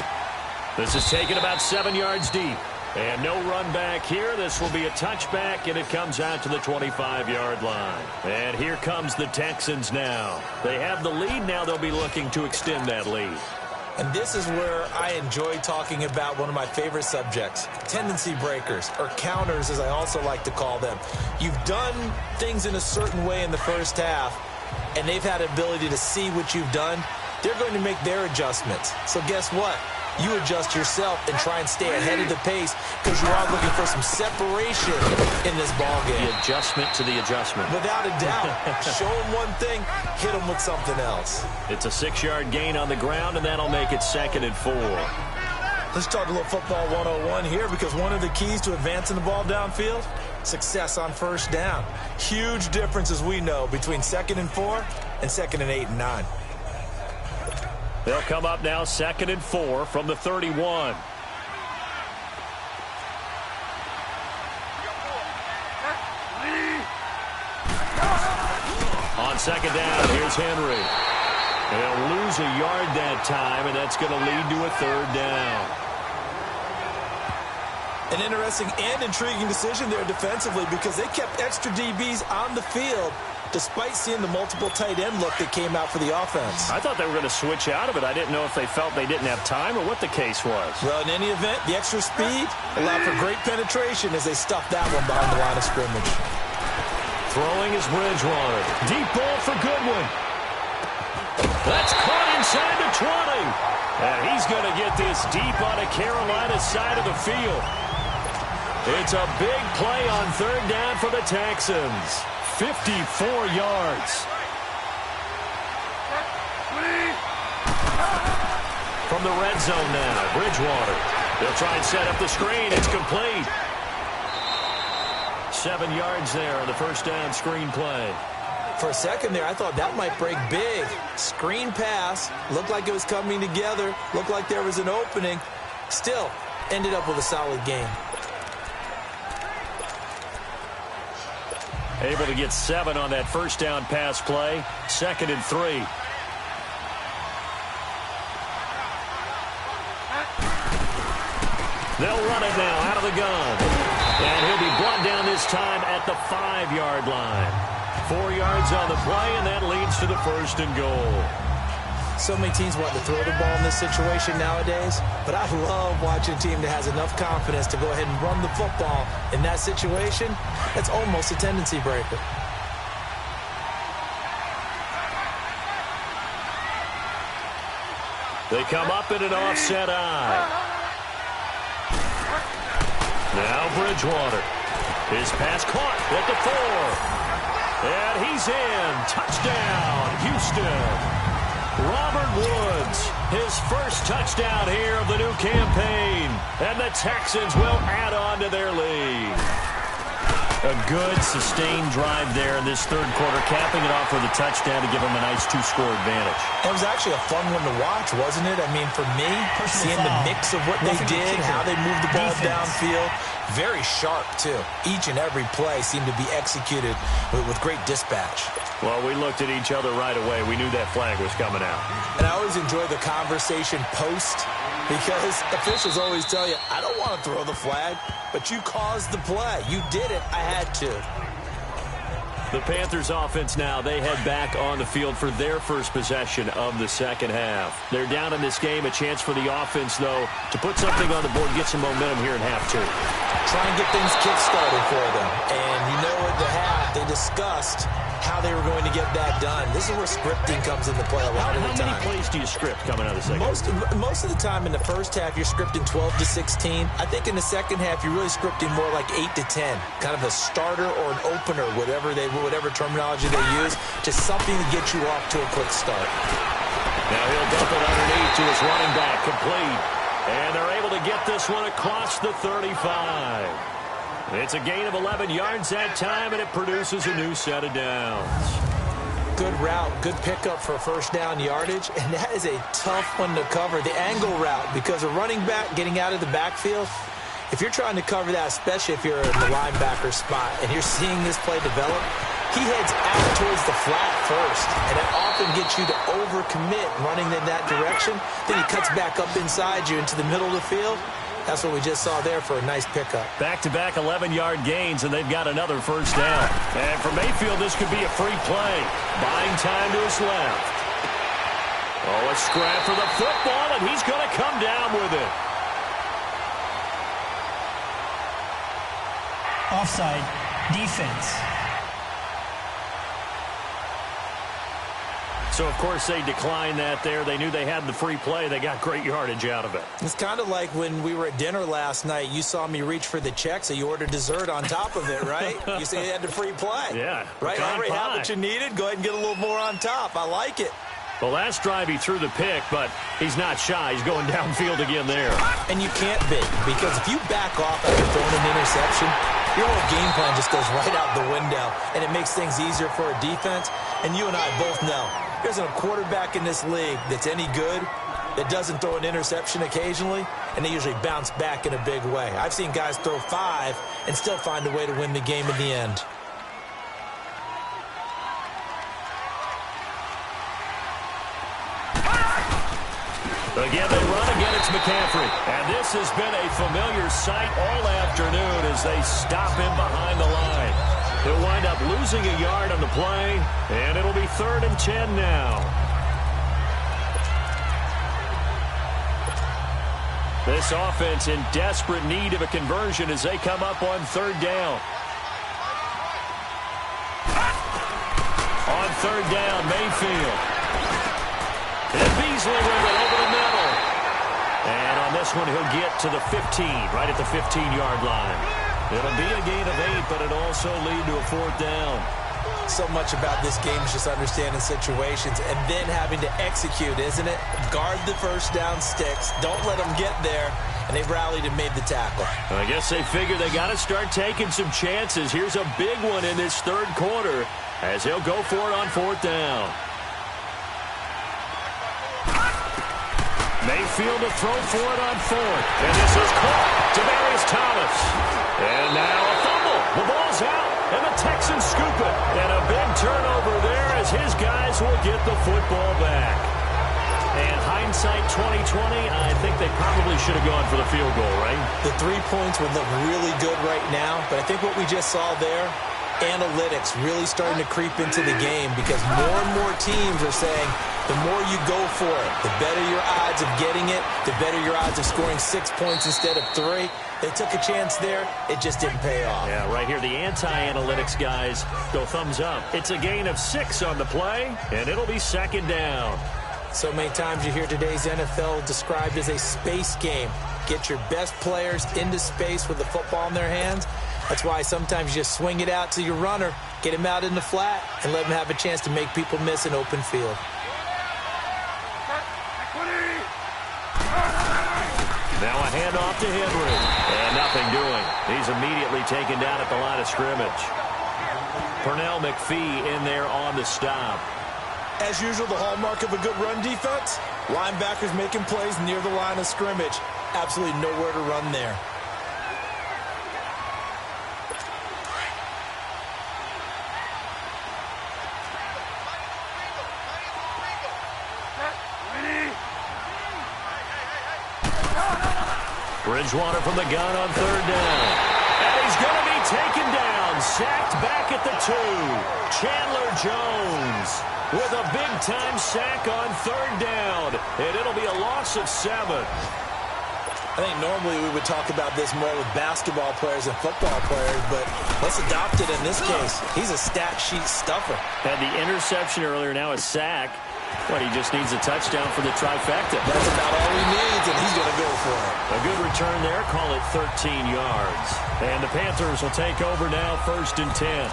This is taken about 7 yards deep. And no run back here. This will be a touchback, and it comes out to the 25-yard line. And here comes the Texans now. They have the lead. Now they'll be looking to extend that lead. And this is where I enjoy talking about one of my favorite subjects, tendency breakers, or counters as I also like to call them. You've done things in a certain way in the first half, and they've had the ability to see what you've done. They're going to make their adjustments. So guess what? You adjust yourself and try and stay ahead of the pace because you are looking for some separation in this ball game. The adjustment to the adjustment. Without a doubt. Show them one thing, hit them with something else. It's a 6-yard gain on the ground, and that'll make it 2nd and 4. Let's talk a little football 101 here because one of the keys to advancing the ball downfield, success on first down. Huge difference, as we know, between 2nd and 4 and 2nd and 8 and 9. They'll come up now 2nd and 4 from the 31. On 2nd down, here's Henry. They'll lose a yard that time, and that's going to lead to a 3rd down. An interesting and intriguing decision there defensively because they kept extra DBs on the field despite seeing the multiple tight end look that came out for the offense. I thought they were going to switch out of it. I didn't know if they felt they didn't have time or what the case was. Well, in any event, the extra speed allowed for great penetration as they stuffed that one behind the line of scrimmage. Throwing is Bridgewater. Deep ball for Goodwin. That's caught inside the 20. And he's going to get this deep on the Carolina side of the field. It's a big play on 3rd down for the Texans. 54 yards. From the red zone now, Bridgewater. They'll try and set up the screen. It's complete. 7 yards there on the first down screen play. For a second there, I thought that might break big. Screen pass. Looked like it was coming together. Looked like there was an opening. Still, ended up with a solid game. Able to get 7 on that first down pass play. 2nd and 3. They'll run it now out of the gun. And he'll be brought down this time at the 5-yard line. 4 yards on the play, and that leads to the 1st and goal. So many teams want to throw the ball in this situation nowadays, but I love watching a team that has enough confidence to go ahead and run the football in that situation. That's almost a tendency breaker. They come up in an offset eye. Now Bridgewater. His pass caught at the 4. And he's in. Touchdown, Houston. Robert Woods, his first touchdown here of the new campaign. And the Texans will add on to their lead. A good, sustained drive there in this 3rd quarter, capping it off with a touchdown to give them a nice 2-score advantage. It was actually a fun one to watch, wasn't it? I mean, for me, seeing the mix of what they did, how they moved the ball downfield, very sharp, too. Each and every play seemed to be executed with great dispatch. Well, we looked at each other right away. We knew that flag was coming out. And I always enjoy the conversation post because officials always tell you, I don't want to throw the flag, but you caused the play. You did it. I had to. The Panthers offense now, they head back on the field for their first possession of the second half. They're down in this game. A chance for the offense, though, to put something on the board, get some momentum here in half 2. Try and get things kick-started for them. And you know at the half, they discussed how they were going to get that done. This is where scripting comes into play a lot of the time. How many plays do you script coming out of the second? Most of the time in the first half, you're scripting 12 to 16. I think in the second half, you're really scripting more like 8 to 10. Kind of a starter or an opener, whatever terminology they use. Just something to get you off to a quick start. Now he'll dump it underneath to his running back, complete. And they're able to get this one across the 35. It's a gain of 11 yards that time, and it produces a new set of downs. Good route, good pickup for first down yardage, and that is a tough one to cover. The angle route, because a running back getting out of the backfield, if you're trying to cover that, especially if you're in the linebacker spot and you're seeing this play develop, he heads out towards the flat first, and that often gets you to overcommit running in that direction. Then he cuts back up inside you into the middle of the field. That's what we just saw there for a nice pickup. Back-to-back 11-yard gains, and they've got another first down. And for Mayfield, this could be a free play. Buying time to his left. Oh, a scrap for the football, and he's going to come down with it. Offside, defense. So, of course, they declined that there. They knew they had the free play. They got great yardage out of it. It's kind of like when we were at dinner last night. You saw me reach for the check, so you ordered dessert on top of it, right? You said you had the free play. Yeah. Right? Already had what you needed. Go ahead and get a little more on top. I like it. The last drive he threw the pick, but he's not shy. He's going downfield again there. And you can't be, because if you back off after throwing an interception, your whole game plan just goes right out the window, and it makes things easier for a defense. And you and I both know there's a quarterback in this league that's any good that doesn't throw an interception occasionally, and they usually bounce back in a big way. I've seen guys throw 5 and still find a way to win the game in the end. Again, they run. Again, it's McCaffrey. And this has been a familiar sight all afternoon as they stop him behind the line. He'll wind up losing a yard on the play, and it'll be 3rd and 10 now. This offense in desperate need of a conversion as they come up on 3rd down. On 3rd down, Mayfield. And Beasley with it over the middle. And on this one, he'll get to the 15, right at the 15-yard line. It'll be a gain of 8, but it'll also lead to a 4th down. So much about this game is just understanding situations and then having to execute, isn't it? Guard the first down sticks. Don't let them get there. And they've rallied and made the tackle. I guess they figure they got to start taking some chances. Here's a big one in this 3rd quarter as he'll go for it on 4th down. Mayfield to throw for it on 4th. And this is caught. Demaryius Thomas. And now a fumble. The ball's out. And the Texans scoop it. And a big turnover there as his guys will get the football back. And hindsight 2020, I think they probably should have gone for the field goal, right? The 3 points would look really good right now. But I think what we just saw there, analytics really starting to creep into the game because more and more teams are saying the more you go for it, the better your odds of getting it, the better your odds of scoring 6 points instead of 3. They took a chance there. It just didn't pay off. Yeah, right here, the anti-analytics guys go thumbs up. It's a gain of 6 on the play, and it'll be 2nd down. So many times you hear today's NFL described as a space game. Get your best players into space with the football in their hands. That's why sometimes you just swing it out to your runner, get him out in the flat, and let him have a chance to make people miss an open field. Now a handoff to Henry. And nothing doing. He's immediately taken down at the line of scrimmage. Pernell McPhee in there on the stop. As usual, the hallmark of a good run defense, linebackers making plays near the line of scrimmage. Absolutely nowhere to run there. Bridgewater from the gun on 3rd down. And he's going to be taken down. Sacked back at the 2. Chandler Jones with a big-time sack on 3rd down. And it'll be a loss of 7. I think normally we would talk about this more with basketball players and football players, but let's adopt it in this case. He's a stat sheet stuffer. Had the interception earlier, now a sack. But he just needs a touchdown for the trifecta. That's about all he needs, and he's going to go for it. A good return there. Call it 13 yards. And the Panthers will take over now, 1st and 10.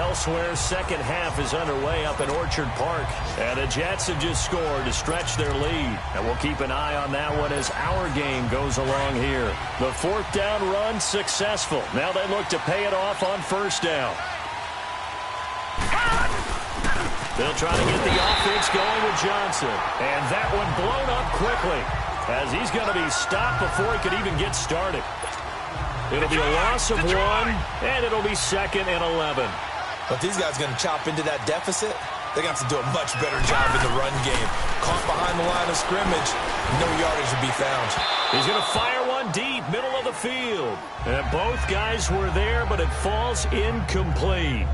Elsewhere, second half is underway up in Orchard Park. And the Jets have just scored to stretch their lead. And we'll keep an eye on that one as our game goes along here. The 4th down run successful. Now they look to pay it off on 1st down. They'll try to get the offense going with Johnson. And that one blown up quickly as he's going to be stopped before he could even get started. It'll be a loss of 1, and it'll be 2nd and 11. But these guys are going to chop into that deficit. They're going to have to do a much better job in the run game. Caught behind the line of scrimmage, no yardage to be found. He's going to fire one deep, middle of the field. And both guys were there, but it falls incomplete.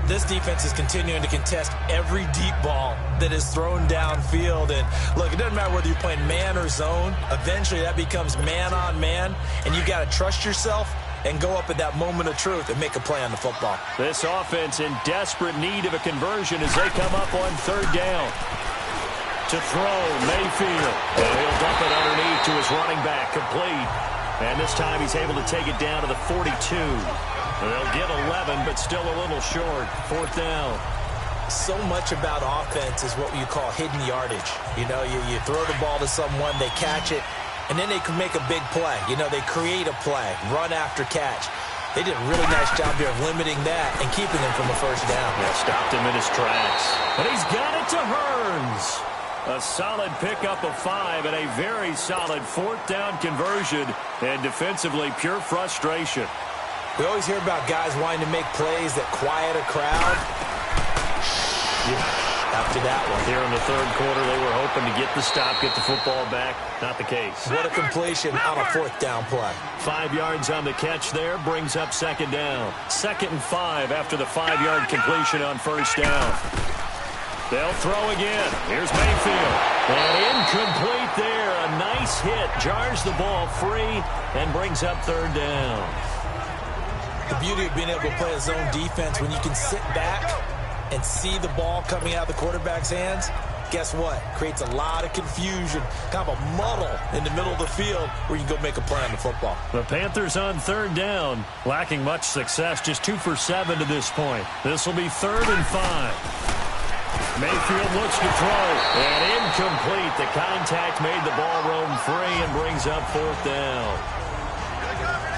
This defense is continuing to contest every deep ball that is thrown downfield. And look, it doesn't matter whether you're playing man or zone. Eventually that becomes man on man, and you got to trust yourself and go up at that moment of truth and make a play on the football. This offense in desperate need of a conversion as they come up on third down. To throw, Mayfield. And he'll dump it underneath to his running back, complete. And this time he's able to take it down to the 42. They'll get 11, but still a little short. Fourth down. So much about offense is what you call hidden yardage. You know, you throw the ball to someone, they catch it, and then they can make a big play. You know, they create a play, run after catch. They did a really nice job here of limiting that and keeping him from a first down. Yeah, stopped him in his tracks. And he's got it to Hearns. A solid pickup of 5 and a very solid fourth down conversion. And defensively, pure frustration. We always hear about guys wanting to make plays that quiet a crowd. After that one. Here in the third quarter, they were hoping to get the stop, get the football back. Not the case. What a completion on a fourth down play. 5 yards on the catch there, brings up second down. 2nd and 5 after the 5-yard completion on first down. They'll throw again. Here's Mayfield. And incomplete there. A nice hit. Jars the ball free and brings up third down. The beauty of being able to play a zone defense, when you can sit back and see the ball coming out of the quarterback's hands, guess what? Creates a lot of confusion, kind of a muddle in the middle of the field where you can go make a play on the football. The Panthers on third down, lacking much success, just 2 for 7 to this point. This will be 3rd and 5. Mayfield looks to throw, and incomplete. The contact made the ball roam free and brings up fourth down.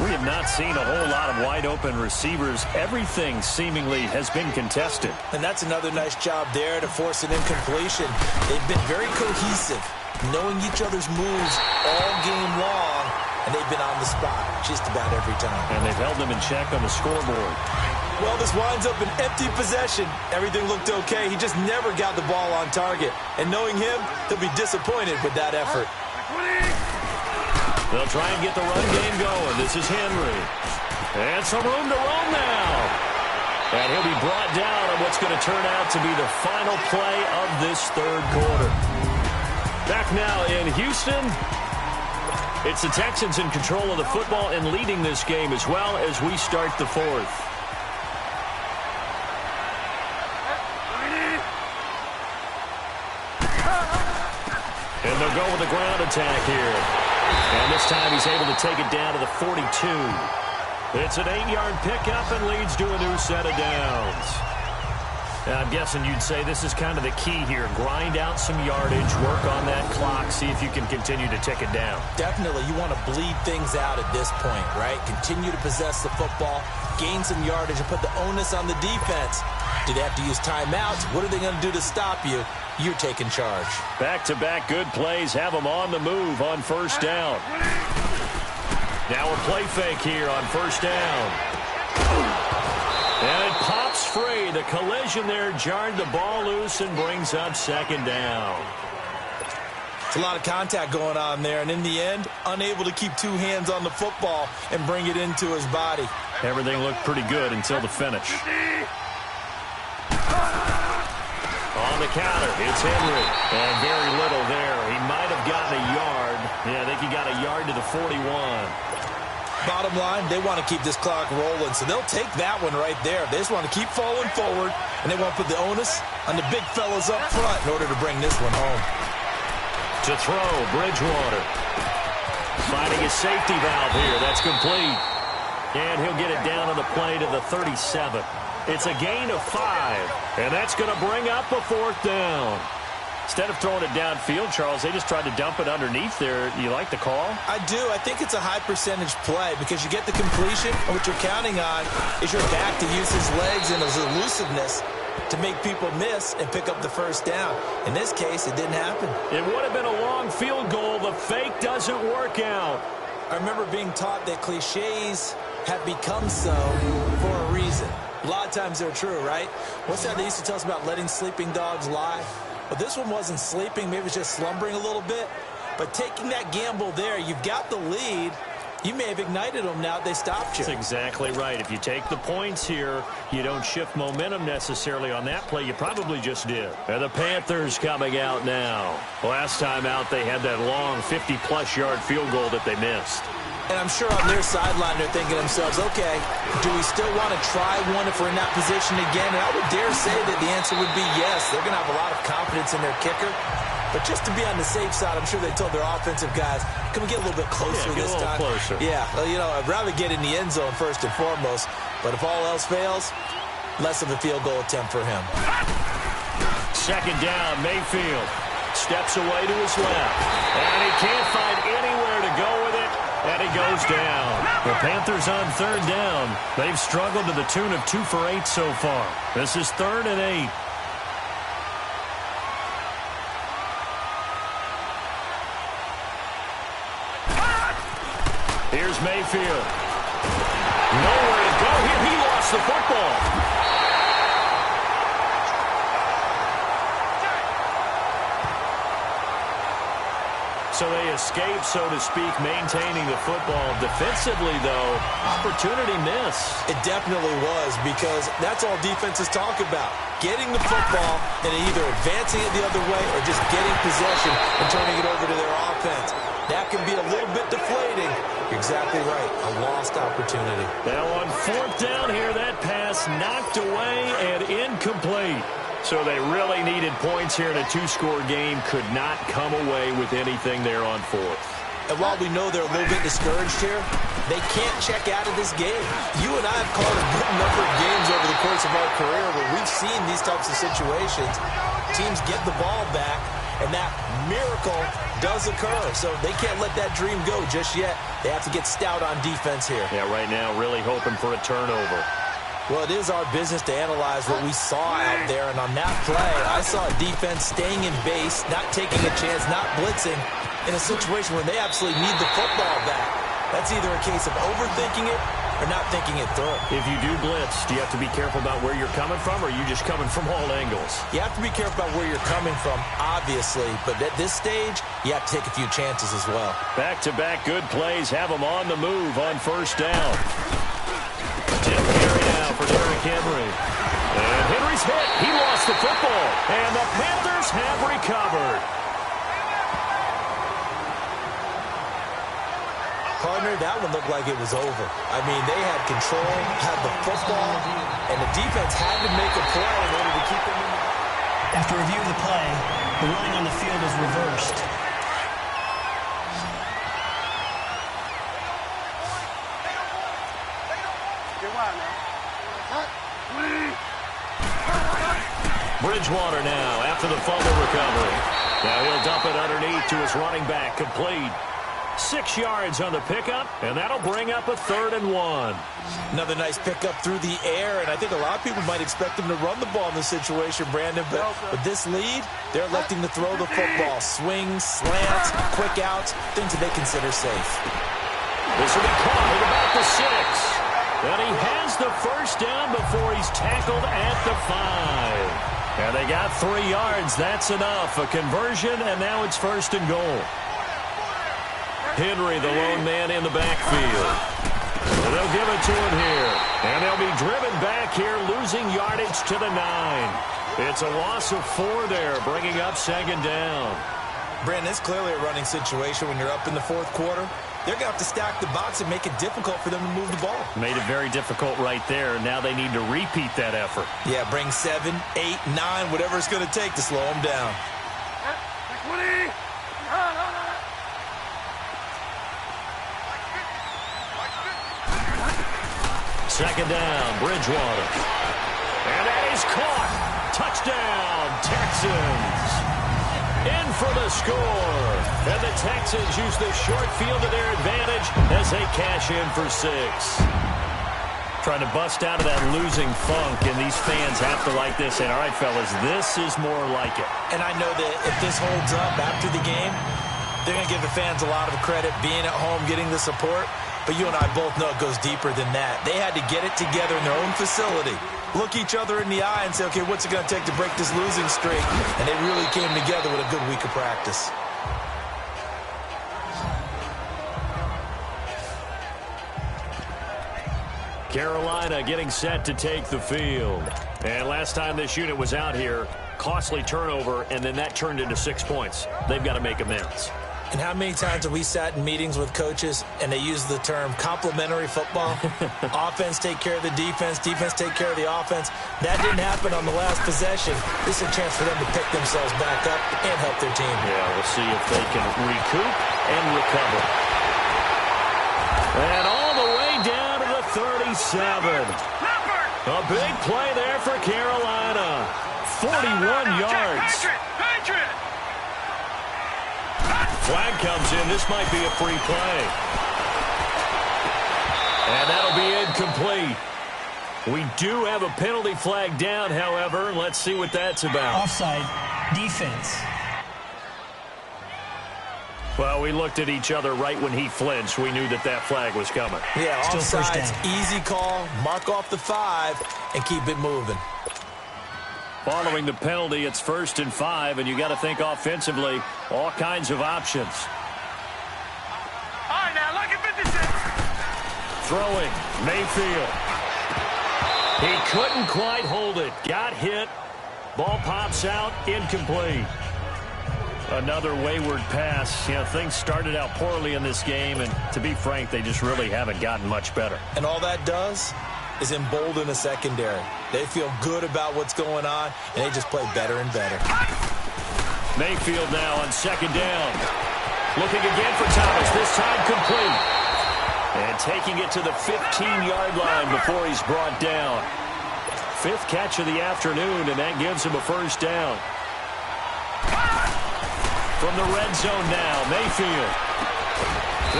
We have not seen a whole lot of wide-open receivers. Everything seemingly has been contested. And that's another nice job there to force an incompletion. They've been very cohesive, knowing each other's moves all game long, and they've been on the spot just about every time. And they've held them in check on the scoreboard. Well, this winds up an empty possession. Everything looked okay. He just never got the ball on target. And knowing him, he'll be disappointed with that effort. They'll try and get the run game going. This is Henry. And some room to roam now. And he'll be brought down on what's going to turn out to be the final play of this third quarter. Back now in Houston. It's the Texans in control of the football and leading this game as well as we start the fourth. And they'll go with a ground attack here. And this time he's able to take it down to the 42. It's an 8-yard pickup and leads to a new set of downs. Now, I'm guessing you'd say this is kind of the key here. Grind out some yardage, work on that clock, see if you can continue to tick it down. Definitely. You want to bleed things out at this point, right? Continue to possess the football, gain some yardage, and put the onus on the defense. Do they have to use timeouts? What are they going to do to stop you? You're taking charge. Back-to-back good plays have them on the move on first down. Now a play fake here on first down. And it pops free. The collision there jarred the ball loose and brings up second down. It's a lot of contact going on there, and in the end, unable to keep 2 hands on the football and bring it into his body. Everything looked pretty good until the finish. On the counter, it's Henry. And very little there. He might have gotten a yard. Yeah, I think he got a yard to the 41. Bottom line, they want to keep this clock rolling, so they'll take that one right there. They just want to keep falling forward, and they want to put the onus on the big fellas up front in order to bring this one home. To throw, Bridgewater. Finding his safety valve here. That's complete. And he'll get it down on the play to the 37. It's a gain of 5, and that's going to bring up a fourth down. Instead of throwing it downfield, Charles, they just tried to dump it underneath there. You like the call? I do. I think it's a high-percentage play because you get the completion, and what you're counting on is your back to use his legs and his elusiveness to make people miss and pick up the first down. In this case, it didn't happen. It would have been a long field goal. The fake doesn't work out. I remember being taught that cliches have become so for a reason. A lot of times they're true, right? What's that they used to tell us about letting sleeping dogs lie? Well, this one wasn't sleeping. Maybe it was just slumbering a little bit. But taking that gamble there, you've got the lead. you may have ignited them now they stopped you. That's exactly right. If you take the points here, you don't shift momentum necessarily on that play. You probably just did. And the Panthers coming out now. Last time out, they had that long 50-plus yard field goal that they missed. And I'm sure on their sideline they're thinking to themselves, okay, do we still want to try one if we're in that position again? And I would dare say that the answer would be yes. They're going to have a lot of confidence in their kicker. But just to be on the safe side, I'm sure they told their offensive guys, can we get a little bit closer this time? Closer. Yeah, well, you know, I'd rather get in the end zone first and foremost. But if all else fails, less of a field goal attempt for him. Second down, Mayfield steps away to his left. And he can't find anywhere to go with it. And he goes down. The Panthers on third down. They've struggled to the tune of 2 for 8 so far. This is 3rd and 8. Here's Mayfield. Nowhere to go here. He lost the football. So they escape, so to speak, maintaining the football. Defensively, though, opportunity miss. It definitely was, because that's all defenses talk about. Getting the football and either advancing it the other way or just getting possession and turning it over to their offense. That can be a little bit deflating. You're exactly right. A lost opportunity. Now on 4th down here, that pass knocked away and incomplete. So they really needed points here in a 2-score game. Could not come away with anything there on 4th. And while we know they're a little bit discouraged here, they can't check out of this game. You and I have called a good number of games over the course of our career where we've seen these types of situations. Teams get the ball back, and that miracle does occur. So they can't let that dream go just yet. They have to get stout on defense here. Yeah, right now really hoping for a turnover. Well, it is our business to analyze what we saw out there, and on that play, I saw a defense staying in base, not taking a chance, not blitzing, in a situation where they absolutely need the football back. That's either a case of overthinking it or not thinking it through. If you do blitz, do you have to be careful about where you're coming from, or are you just coming from all angles? You have to be careful about where you're coming from, obviously, but at this stage, you have to take a few chances as well. Back-to-back good plays have them on the move on 1st down. Jim Carey now for Derrick Henry. And Henry's hit. He lost the football. And the Panthers have recovered. Partner, that one looked like it was over. I mean, they had control, had the football, and the defense had to make a play in order to keep them in the... After review of the play, the ruling on the field is reversed. Bridgewater now after the fumble recovery. Now he'll dump it underneath to his running back. Complete. 6 yards on the pickup, and that'll bring up a 3rd and 1. Another nice pickup through the air, and I think a lot of people might expect him to run the ball in this situation, Brandon, but with this lead, they're electing to throw the football. Swings, slants, quick outs, things that they consider safe. This will be caught at about the 6. And he has the 1st down before he's tackled at the 5. And they got 3 yards. That's enough. A conversion, and now it's 1st and goal. Henry, the lone man in the backfield. And they'll give it to him here. And they'll be driven back here, losing yardage to the 9. It's a loss of 4 there, bringing up 2nd down. Brandon, it's clearly a running situation when you're up in the 4th quarter. They're going to have to stack the box and make it difficult for them to move the ball. Made it very difficult right there. Now they need to repeat that effort. Yeah, bring 7, 8, 9, whatever it's going to take to slow them down. 20. Second down, Bridgewater. And that is caught. Touchdown, Texans. In for the score. And the Texans use the short field to their advantage as they cash in for 6. Trying to bust out of that losing funk, and these fans have to like this. And all right, fellas, this is more like it. And I know that if this holds up after the game, they're going to give the fans a lot of credit being at home, getting the support. But you and I both know it goes deeper than that. They had to get it together in their own facility, look each other in the eye and say, okay, what's it going to take to break this losing streak? And they really came together with a good week of practice. Carolina getting set to take the field. And last time this unit was out here, costly turnover, and then that turned into 6 points. They've got to make amends. And how many times have we sat in meetings with coaches and they use the term complementary football? Offense take care of the defense, defense take care of the offense. That didn't happen on the last possession. This is a chance for them to pick themselves back up and help their team. Yeah, we'll see if they can recoup and recover. And all the way down to the 37. A big play there for Carolina. 41 yards. Flag comes in. This might be a free play. And that'll be incomplete. We do have a penalty flag down, however. Let's see what that's about. Offside, defense. Well, we looked at each other right when he flinched. We knew that that flag was coming. Yeah, Still first offsides, down. easy call, mark off the 5, and keep it moving. Following the penalty, it's 1st and 5, and you got to think offensively, all kinds of options. All right, now, look at 56. Throwing, Mayfield. He couldn't quite hold it. Got hit. Ball pops out, incomplete. Another wayward pass. You know, things started out poorly in this game, and to be frank, they just really haven't gotten much better. And all that does is embolden the secondary. They feel good about what's going on, and they just play better and better. Mayfield now on 2nd down. Looking again for Thomas, this time complete. And taking it to the 15-yard line before he's brought down. 5th catch of the afternoon, and that gives him a 1st down. From the red zone now, Mayfield.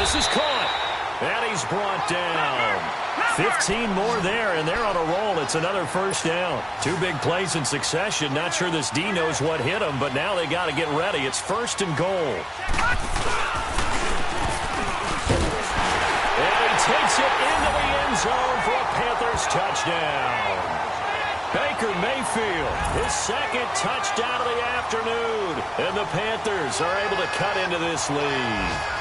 This is caught, and he's brought down. 15 more there, and they're on a roll. It's another 1st down. 2 big plays in succession. Not sure this D knows what hit him, but now they got to get ready. It's 1st and goal. And he takes it into the end zone for a Panthers touchdown. Baker Mayfield, his 2nd touchdown of the afternoon. And the Panthers are able to cut into this lead.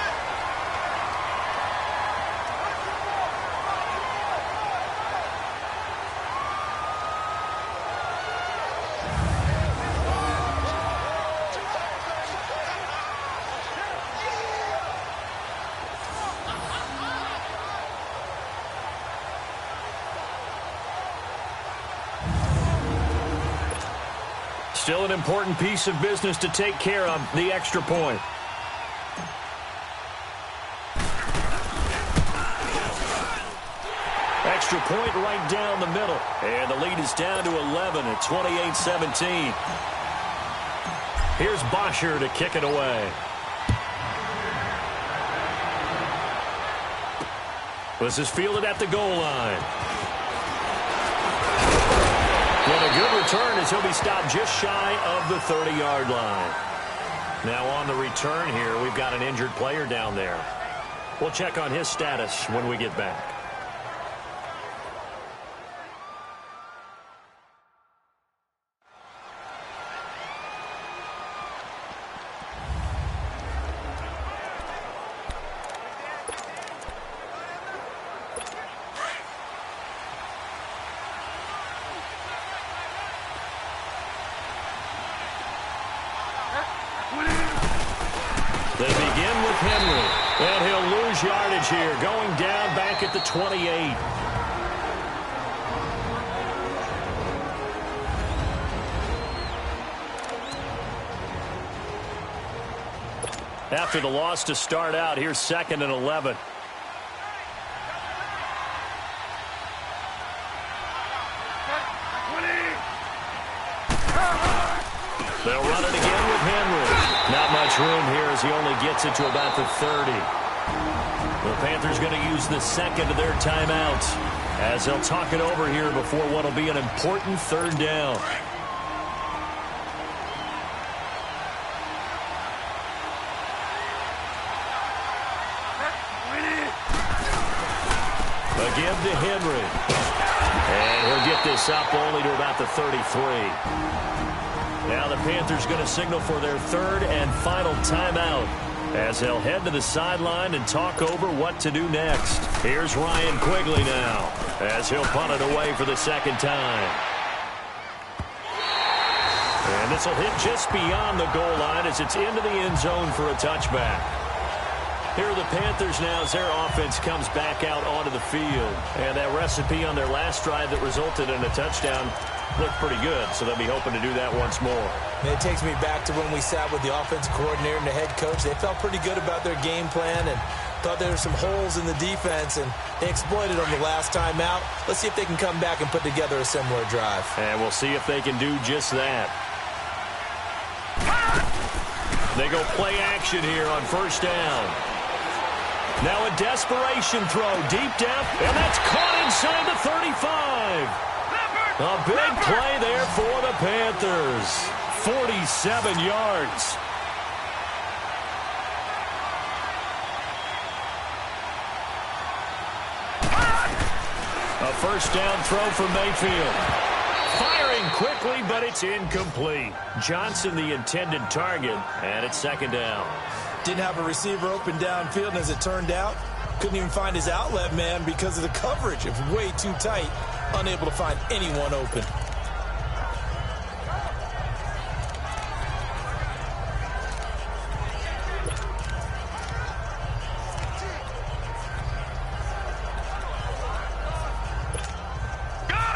Still an important piece of business to take care of, the extra point. Extra point right down the middle. And the lead is down to 11 at 28-17. Here's Bosher to kick it away. This is fielded at the goal line. And a good return as he'll be stopped just shy of the 30-yard line. Now on the return here, we've got an injured player down there. We'll check on his status when we get back. They begin with Henry, and he'll lose yardage here, going down back at the 28. After the loss to start out, here's 2nd and 11. They'll run it again with Henry. Not much room here as he only gets it to about the 30. The Panthers going to use the 2nd of their timeouts as they'll talk it over here before what will be an important 3rd down. Again to Henry. And he'll get this up only to about the 33. Now the Panthers going to signal for their 3rd and final timeout. as they'll head to the sideline and talk over what to do next. Here's Ryan Quigley now as he'll punt it away for the second time. And this will hit just beyond the goal line as it's into the end zone for a touchback. Here are the Panthers now as their offense comes back out onto the field. And that recipe on their last drive that resulted in a touchdown looked pretty good, so they'll be hoping to do that once more. And it takes me back to when we sat with the offensive coordinator and the head coach. They felt pretty good about their game plan and thought there were some holes in the defense, and they exploited them the last time out. Let's see if they can come back and put together a similar drive. And we'll see if they can do just that. They go play action here on first down. Now a desperation throw deep down, and that's caught inside the 35. A big play there for the Panthers. 47 yards. A first down throw for Mayfield. Firing quickly, but it's incomplete. Johnson the intended target, and it's second down. Didn't have a receiver open downfield, and as it turned out, couldn't even find his outlet man because of the coverage. It was way too tight, unable to find anyone open.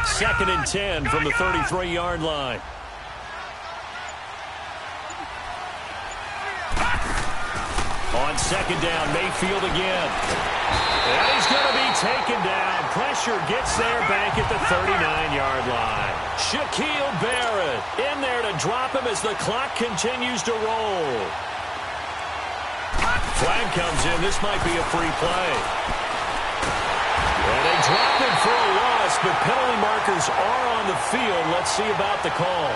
Second and 10 from the 33-yard line. On second down, Mayfield again. And he's going to be taken down. Pressure gets there back at the 39-yard line. Shaquille Barrett in there to drop him as the clock continues to roll. Flag comes in. This might be a free play. And they drop him for a loss, but penalty markers are on the field. Let's see about the call.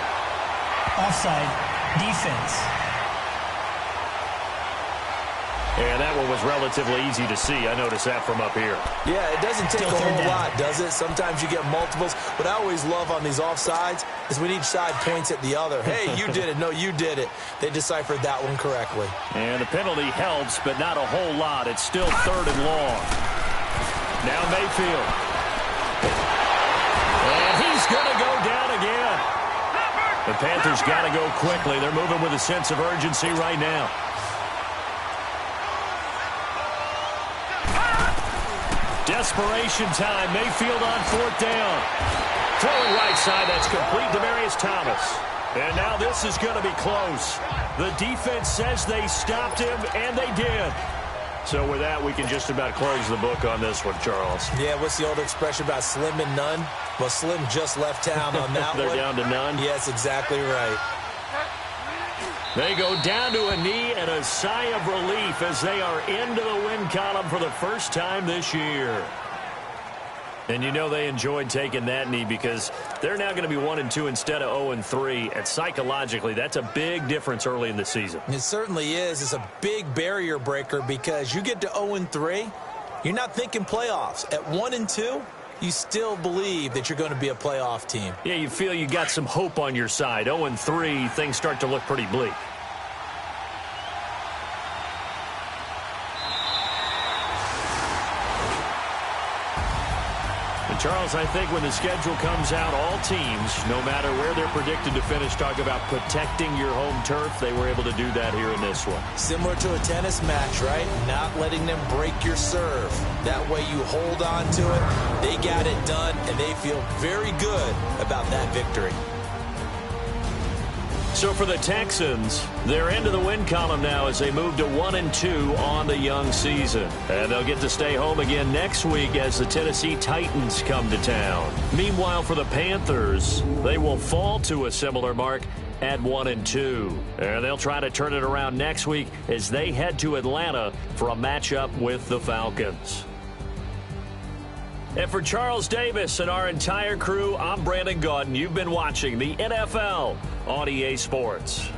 Offside, defense. And that one was relatively easy to see. I noticed that from up here. Yeah, it doesn't take a whole lot, does it? Sometimes you get multiples. What I always love on these offsides is when each side points at the other. Hey, you did it. No, you did it. They deciphered that one correctly. And the penalty helps, but not a whole lot. It's still third and long. Now Mayfield. And he's going to go down again. The Panthers got to go quickly. They're moving with a sense of urgency right now. Desperation time. Mayfield on fourth down. Throwing right side. That's complete to Demarius Thomas. And now this is going to be close. The defense says they stopped him, and they did. So with that, we can just about close the book on this one, Charles. Yeah, what's the old expression about slim and none? Well, Slim just left town on that They're one. down to none? Yes, exactly right. They go down to a knee and a sigh of relief as they are into the win column for the first time this year. And you know they enjoyed taking that knee because they're now going to be 1-2 instead of 0-3. And psychologically, that's a big difference early in the season. It certainly is. It's a big barrier breaker because you get to 0-3, you're not thinking playoffs. At 1-2, you still believe that you're going to be a playoff team. Yeah, you feel you got some hope on your side. 0-3, things start to look pretty bleak. Charles, I think when the schedule comes out, all teams, no matter where they're predicted to finish, talk about protecting your home turf. They were able to do that here in this one. Similar to a tennis match, right? Not letting them break your serve. That way you hold on to it. They got it done, and they feel very good about that victory. So for the Texans, they're into the win column now as they move to 1-2 on the young season. And they'll get to stay home again next week as the Tennessee Titans come to town. Meanwhile, for the Panthers, they will fall to a similar mark at 1-2. And they'll try to turn it around next week as they head to Atlanta for a matchup with the Falcons. And for Charles Davis and our entire crew, I'm Brandon Gaudin. You've been watching the NFL on EA Sports.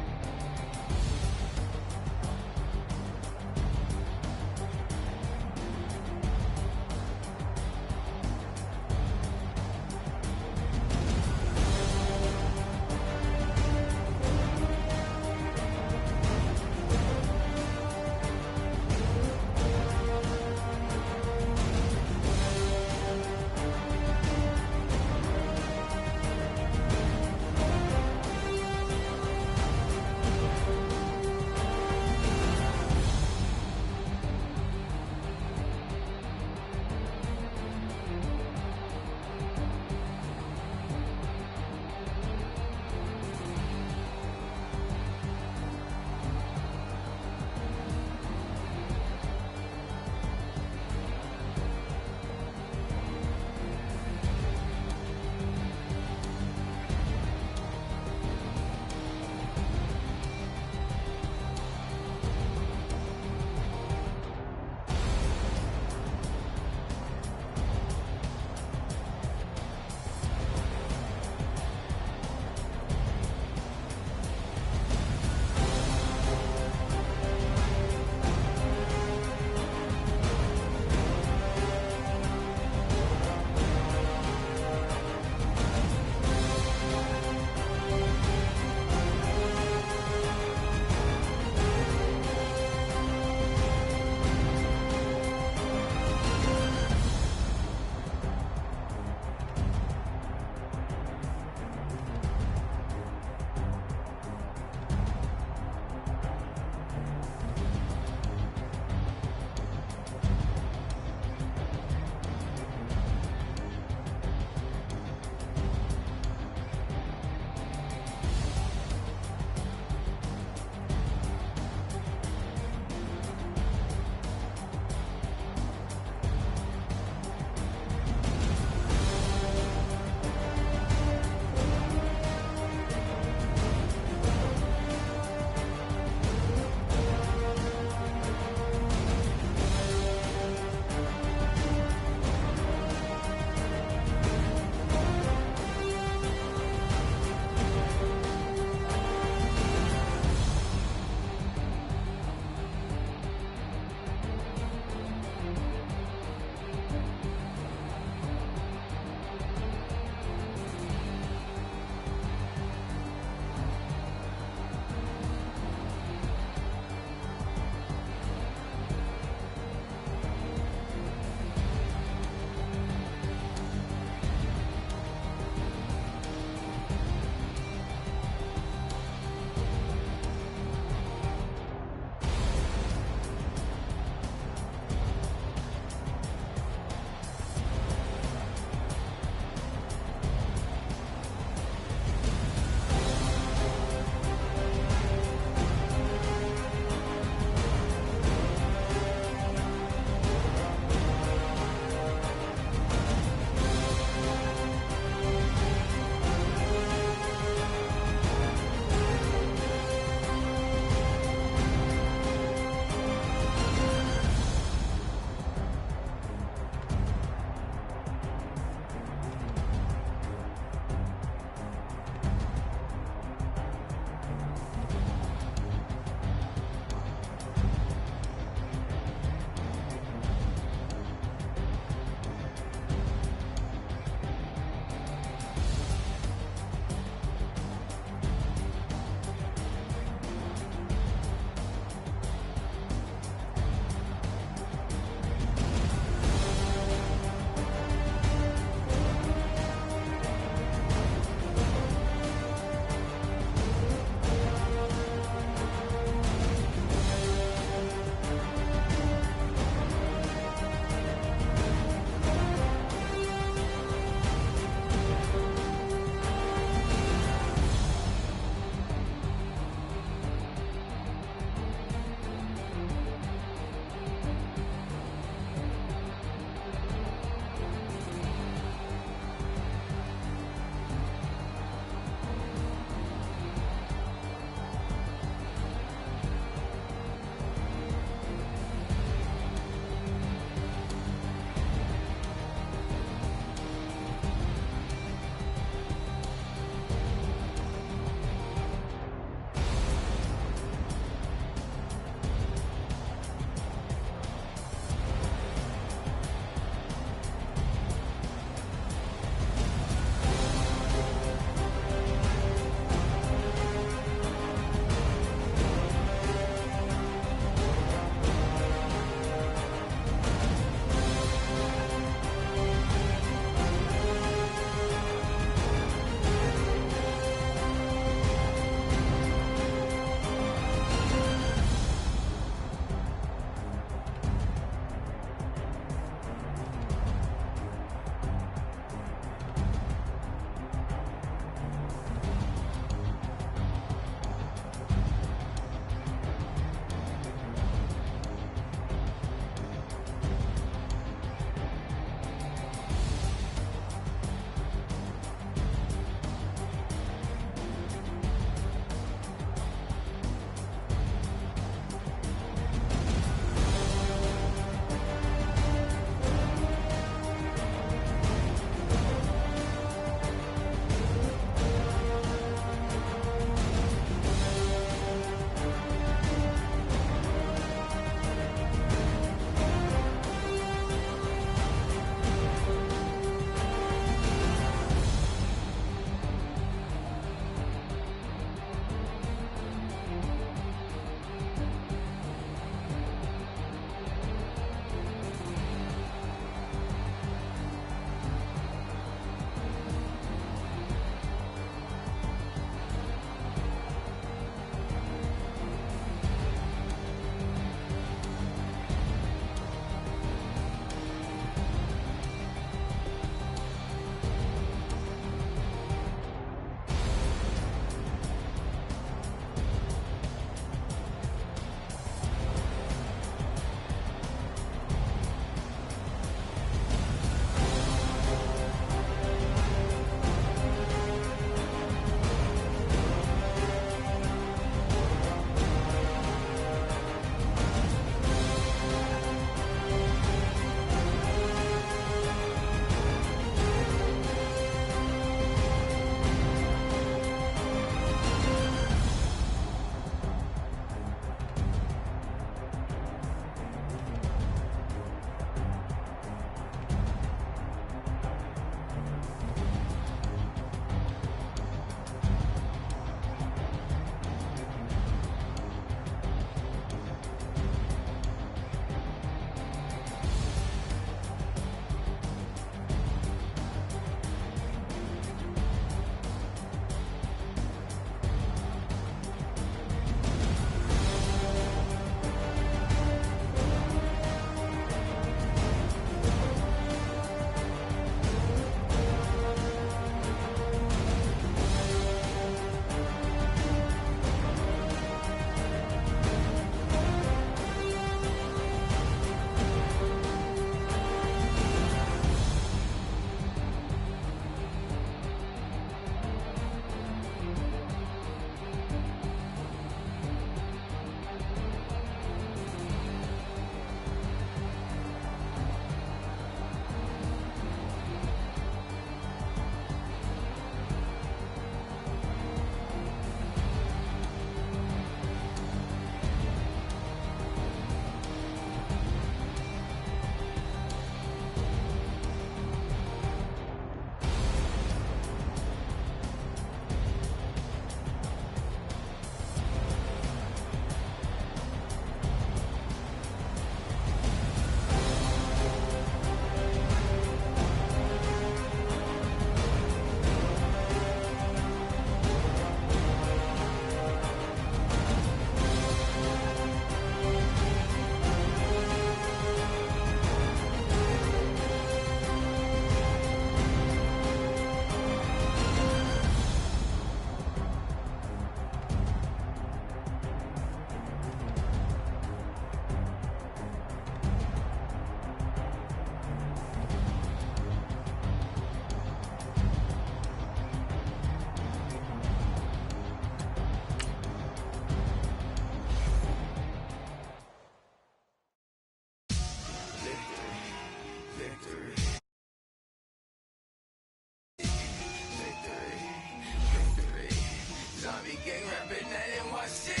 up in NYC.